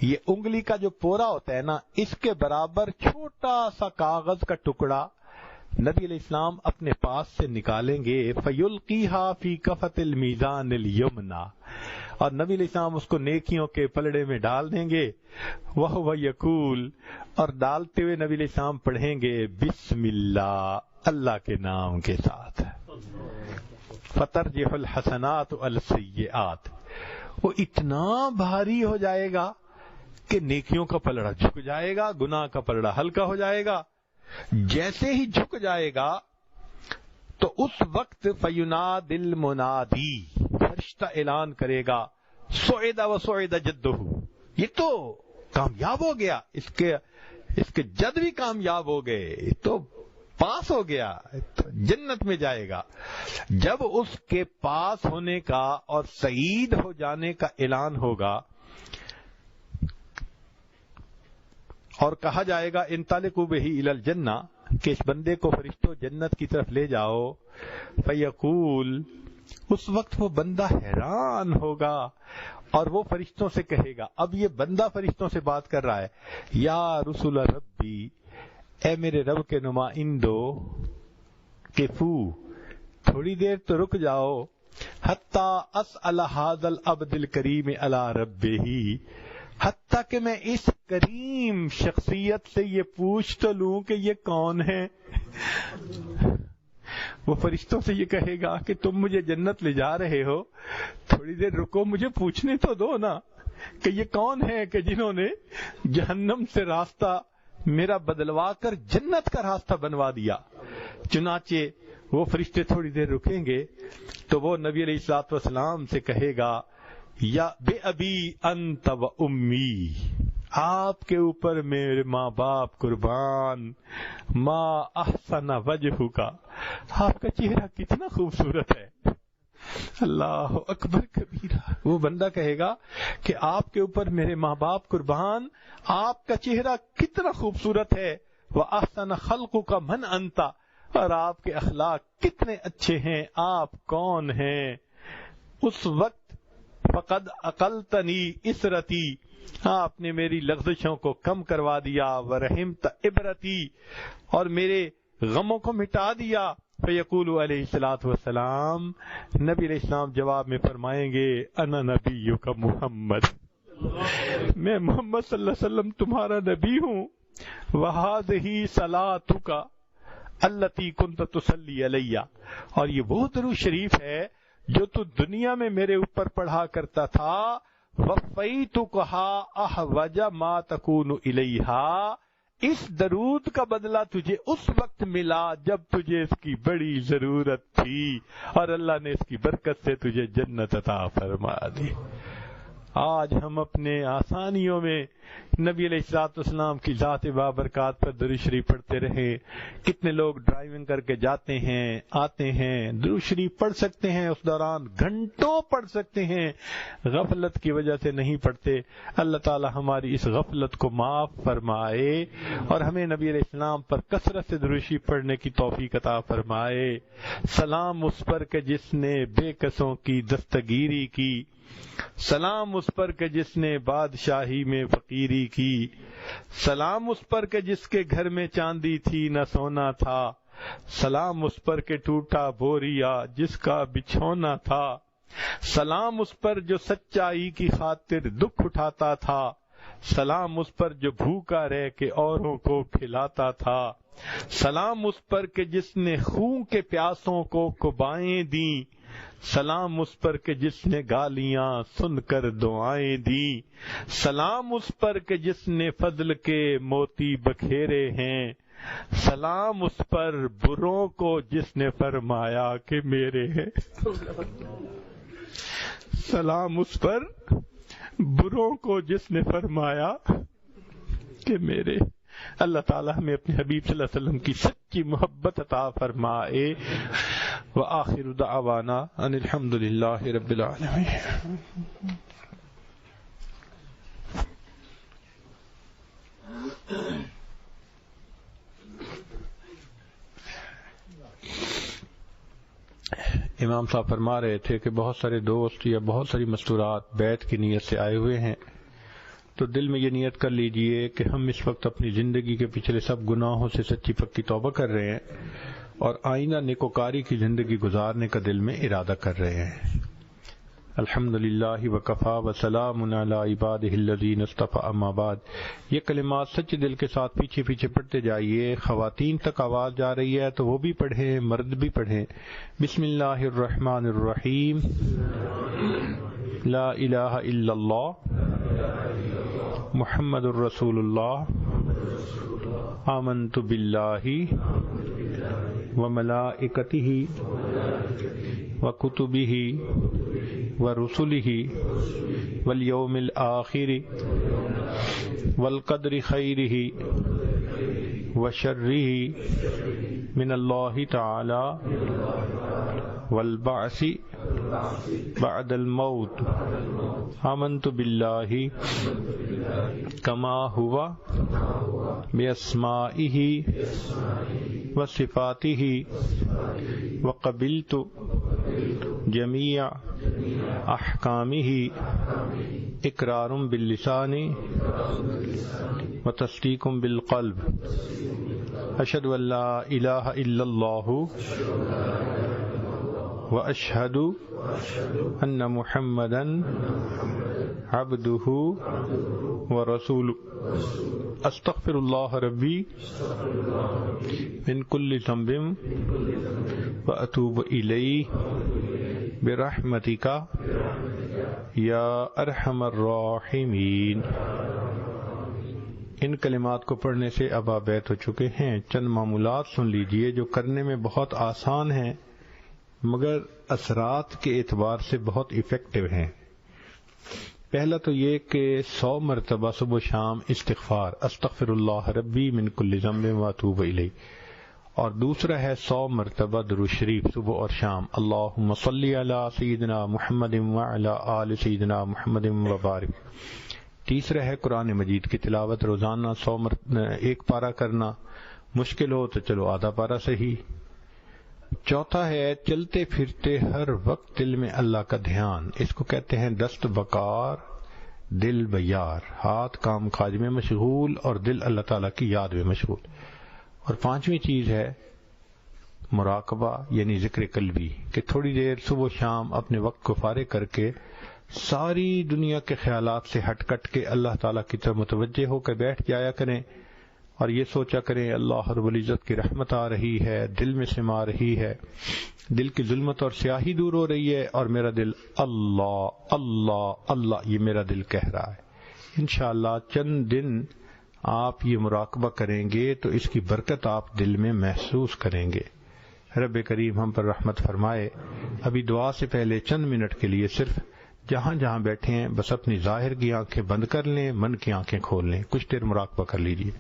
یہ انگلی کا جو پورا ہوتا ہے نا، اس کے برابر چھوٹا سا کاغذ کا ٹکڑا نبی علیہ السلام اپنے پاس سے نکالیں گے، فیلقیھا فی کفۃ المیزان الیمنی، اور نبی علیہ السلام اس کو نیکیوں کے پلڑے میں ڈال دیں گے، وہو یقول، اور ڈالتے ہوئے نبی علیہ السلام پڑھیں گے بسم اللہ، اللہ کے نام کے ساتھ، فترجح الحسنات علی السیئات، وہ اتنا بھاری ہو جائے گا کہ نیکیوں کا پلڑا جھک جائے گا، گناہ کا پلڑا ہلکا ہو جائے گا۔ جیسے ہی جھک جائے گا تو اس وقت فیناد المنادی، فرشتہ اعلان کرے گا، سعد و سعد جدہ، یہ تو کامیاب ہو گیا، اس کے جد بھی کامیاب ہو گئے، یہ تو پاس ہو گیا، تو جنت میں جائے گا۔ جب اس کے پاس ہونے کا اور سعید ہو جانے کا اعلان ہوگا اور کہا جائے گا انطلقوا بہ الی الجنہ، کہ اس بندے کو فرشتوں جنت کی طرف لے جاؤ، فیقول، اس وقت وہ بندہ حیران ہوگا اور وہ فرشتوں سے کہے گا، اب یہ بندہ فرشتوں سے بات کر رہا ہے، یا رسول ربی، اے میرے رب کے نمائندو، قفو، تھوڑی دیر تو رک جاؤ، حتی اسأل ھذا العبد الکریم علی ربہ، حتیٰ کہ میں اس کریم شخصیت سے یہ پوچھ تو لوں کہ یہ کون ہے۔ وہ فرشتوں سے یہ کہے گا کہ تم مجھے جنت لے جا رہے ہو، تھوڑی دیر رکو، مجھے پوچھنے تو دو نا کہ یہ کون ہے کہ جنہوں نے جہنم سے راستہ میرا بدلوا کر جنت کا راستہ بنوا دیا۔ چنانچہ وہ فرشتے تھوڑی دیر رکیں گے تو وہ نبی علیہ الصلوۃ والسلام سے کہے گا، یا بے ابی انت و امی، آپ کے اوپر میرے ماں باپ قربان، ما احسن وجہ کا، آپ کا چہرہ کتنا خوبصورت ہے، اللہ اکبر کبیرہ۔ وہ بندہ کہے گا کہ آپ کے اوپر میرے ماں باپ قربان، آپ کا چہرہ کتنا خوبصورت ہے، وَأَحْسَنَ خَلْقُكَ مَنْ أَنْتَ، اور آپ کے اخلاق کتنے اچھے ہیں، آپ کون ہیں؟ اس وقت فقد اقلتنی اسرتی، آپ نے میری لغزشوں کو کم کروا دیا، ورحمت عبرتی، اور میرے غموں کو مٹا دیا۔ فیقول علیہ الصلوۃ والسلام، نبی علیہ السلام جواب میں فرمائیں گے، انا نبیک محمد، میں محمد صلی اللہ علیہ وسلم تمہارا نبی ہوں، وہذہ صلاتک التی کنت تصلی علی، اور یہ وہ درود شریف ہے جو تو دنیا میں میرے اوپر پڑھا کرتا تھا، وفیتکھا احوج ما تکون الیہا، اس درود کا بدلہ تجھے اس وقت ملا جب تجھے اس کی بڑی ضرورت تھی، اور اللہ نے اس کی برکت سے تجھے جنت عطا فرما دی۔ آج ہم اپنے آسانیوں میں نبی علیہ الصلوۃ والسلام کی ذات بابرکات پر درود شریف پڑھتے رہیں۔ کتنے لوگ ڈرائیونگ کر کے جاتے ہیں، آتے ہیں، درود شریف پڑھ سکتے ہیں، اس دوران گھنٹوں پڑھ سکتے ہیں، غفلت کی وجہ سے نہیں پڑھتے۔ اللہ تعالی ہماری اس غفلت کو معاف فرمائے اور ہمیں نبی علیہ السلام پر کثرت سے درود شریف پڑھنے کی توفیق عطا فرمائے۔ سلام اس پر کہ جس نے بے کسوں کی دستگیری کی، سلام اس پر کہ جس نے بادشاہی میں فقیری کی، سلام اس پر کہ جس کے گھر میں چاندی تھی نہ سونا تھا، سلام اس پر کہ ٹوٹا بوریا جس کا بچھونا تھا، سلام اس پر جو سچائی کی خاطر دکھ اٹھاتا تھا، سلام اس پر جو بھوکا رہ کے اوروں کو کھلاتا تھا، سلام اس پر کہ جس نے خون کے پیاسوں کو قبائیں دیں، سلام اس پر کہ جس نے گالیاں سن کر دعائیں دیں، سلام اس پر کہ جس نے فضل کے موتی بکھیرے ہیں، سلام اس پر بروں کو جس نے فرمایا کہ میرے ہیں، سلام اس پر بروں کو جس نے فرمایا کہ میرے۔ اللہ تعالی ہمیں اپنے حبیب صلی اللہ علیہ وسلم کی سچی محبت عطا فرمائے۔ وآخر دعوانا ان الحمد للہ رب العالمین۔ امام صاحب فرما رہے تھے کہ بہت سارے دوست یا بہت ساری مستورات بیعت کی نیت سے آئے ہوئے ہیں، تو دل میں یہ نیت کر لیجئے کہ ہم اس وقت اپنی زندگی کے پچھلے سب گناہوں سے سچی پکی توبہ کر رہے ہیں اور آئندہ نیکوکاری کی زندگی گزارنے کا دل میں ارادہ کر رہے ہیں۔ الحمدللہ وکفا وسلام علی عبادہ الذین اصطفی، اما بعد۔ یہ کلمات سچے دل کے ساتھ پیچھے پیچھے پڑھتے جائیے، خواتین تک آواز جا رہی ہے تو وہ بھی پڑھیں، مرد بھی پڑھیں۔ بسم اللہ الرحمن الرحیم، لا الہ الا اللہ محمد الرسول اللہ، آمنت باللہ وملائکتہ وکتبہ ورسلہ والیوم الآخر والقدر خیرہ وشرہ من اللہ تعالی والبعث بعد الموت، آمنت باللہ کما ہوا باسمائہ وصفاتہ وقبلت جمیع احکامہ اقرار باللسان وتصدیق بالقلب، اشہد ان لا الہ الا اللہ واشہد ان محمدا عبدہ ورسولہ، استغفر اللہ ربی من کل ذنب واتوب الیہ برحمتک یا ارحم الراحمین۔ ان کلمات کو پڑھنے سے اب آپ بیت ہو چکے ہیں۔ چند معمولات سن لیجئے جو کرنے میں بہت آسان ہیں مگر اثرات کے اعتبار سے بہت ایفیکٹو ہیں۔ پہلا تو یہ کہ 100 مرتبہ صبح و شام استغفار، استغفر اللہ ربی من کل ذنب واتوب الیہ، اور دوسرا ہے 100 مرتبہ درود شریف صبح اور شام، اللہم صلی علی سیدنا محمد وعلی آل سیدنا محمد وبارک۔ تیسرا ہے قرآن مجید کی تلاوت، روزانہ 1 پارہ کرنا، مشکل ہو تو چلو آدھا پارہ صحیح۔ چوتھا ہے چلتے پھرتے ہر وقت دل میں اللہ کا دھیان، اس کو کہتے ہیں دست بکار دل بیار، ہاتھ کام کاج میں مشغول اور دل اللہ تعالیٰ کی یاد میں مشغول۔ اور 5ویں چیز ہے مراقبہ یعنی ذکر قلبی، کہ تھوڑی دیر صبح و شام اپنے وقت کو فارغ کر کے ساری دنیا کے خیالات سے ہٹ کٹ کے اللہ تعالیٰ کی طرف متوجہ ہو کر بیٹھ جایا کریں اور یہ سوچا کریں اللہ رب العزت کی رحمت آ رہی ہے، دل میں سما رہی ہے، دل کی ظلمت اور سیاہی دور ہو رہی ہے اور میرا دل اللہ اللہ اللہ یہ میرا دل کہہ رہا ہے۔ انشاءاللہ چند دن آپ یہ مراقبہ کریں گے تو اس کی برکت آپ دل میں محسوس کریں گے۔ رب کریم ہم پر رحمت فرمائے۔ ابھی دعا سے پہلے چند منٹ کے لیے صرف جہاں جہاں بیٹھے ہیں بس اپنی ظاہر کی آنکھیں بند کر لیں، من کی آنکھیں کھول لیں، کچھ دیر مراقبہ کر لیجیے۔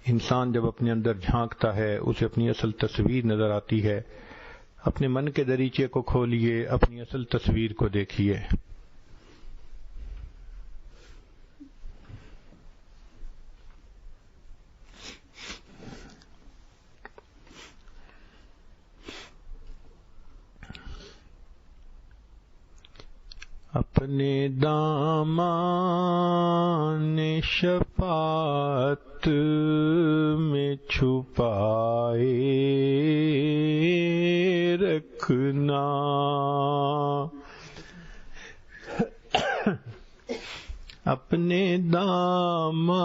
انسان جب اپنے اندر جھانکتا ہے اسے اپنی اصل تصویر نظر آتی ہے۔ اپنے من کے دریچے کو کھولیے، اپنی اصل تصویر کو دیکھیے۔ اپنے دامان شفاعت میں چھپائے رکھنا، اپنے دامان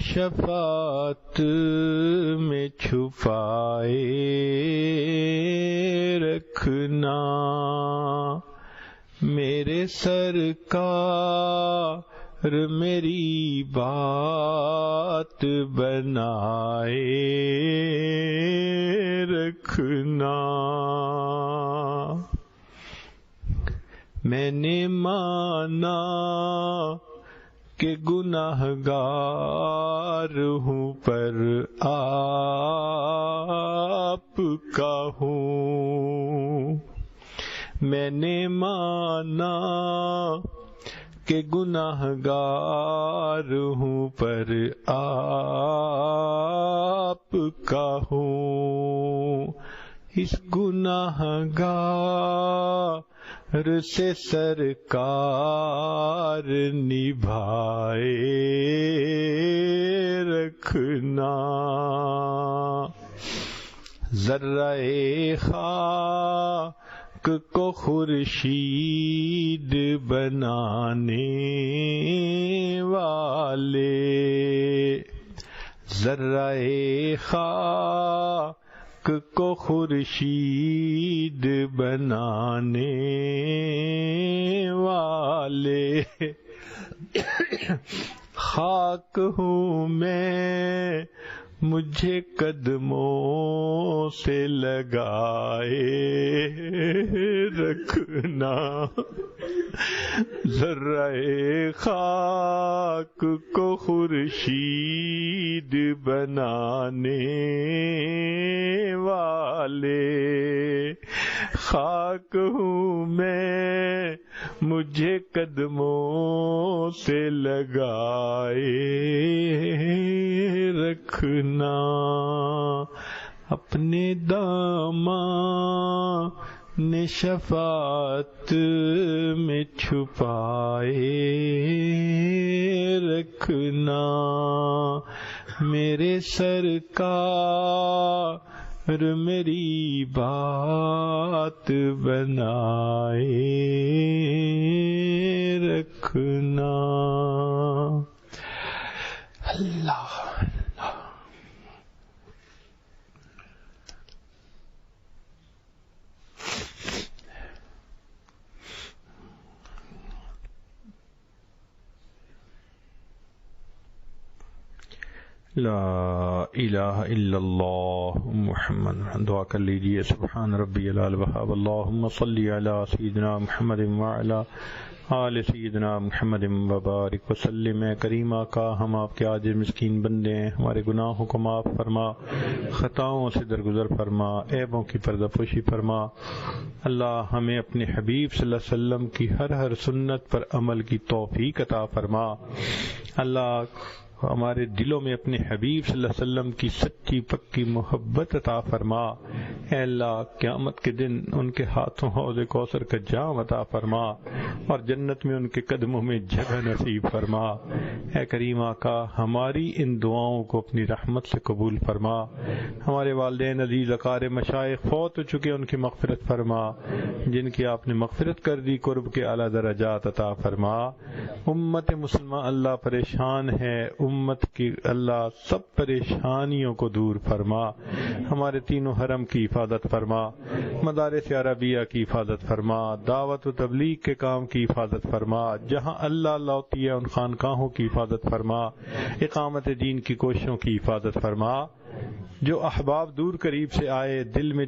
شفاعت میں چھپائے رکھنا، میرے سرکار میری بات بنائے رکھنا، میں نے مانا کہ گناہگار ہوں پر آپ کا ہوں، میں نے مانا کہ گناہگار ہوں پر آپ کا ہوں، اس گناہگار سے سرکار نبھائے رکھنا، ذرہ خاک کو خورشید بنانے والے، ذرہ خاک کو خورشید بنانے والے، خاک ہوں میں مجھے قدموں سے لگائے رکھنا، ذرہ خاک کو خورشید بنانے والے، خاک ہوں میں مجھے قدموں سے لگائے رکھنا، اپنے دامان شفاعت میں چھپائے رکھنا، میرے سرکار میری بات بنائے رکھنا۔ اللہ لا الہ الا اللہ محمد، دعا کر لیجئے، سبحان ربی العلی الوہاب، اللہم صلی علی سیدنا محمد وعلی آل سیدنا محمد وبارک وسلم۔ کریم آقا، ہم آپ کے عاجز مسکین بندے ہیں، ہمارے گناہوں کو معاف فرما، خطاؤں سے درگزر فرما، عیبوں کی پردہ پوشی فرما۔ اللہ ہمیں اپنے حبیب صلی اللہ علیہ وسلم کی ہر سنت پر عمل کی توفیق عطا فرما۔ اللہ ہمارے دلوں میں اپنے حبیب صلی اللہ علیہ وسلم کی سچی پکی محبت عطا فرما۔ اے اللہ، قیامت کے دن ان کے ہاتھوں حوض کوثر کا جام عطا فرما اور جنت میں ان کے قدموں میں جگہ نصیب فرما۔ اے کریم آقا، ہماری ان دعاؤں کو اپنی رحمت سے قبول فرما۔ ہمارے والدین عزیز، اقارب، مشائخ فوت ہو چکے، ان کی مغفرت فرما، جن کی آپ نے مغفرت کر دی، قرب کے اعلیٰ درجات عطا فرما۔ امت مسلمہ اللہ پریشان ہے، امت کی اللہ سب پریشانیوں کو دور فرما۔ ہمارے تینوں حرم کی حفاظت فرما، مدارس عربیہ کی حفاظت فرما، دعوت و تبلیغ کے کام کی حفاظت فرما، جہاں اللہ لاتی ہے ان خانقاہوں کی حفاظت فرما، اقامت دین کی کوششوں کی حفاظت فرما۔ جو احباب دور قریب سے آئے، دل میں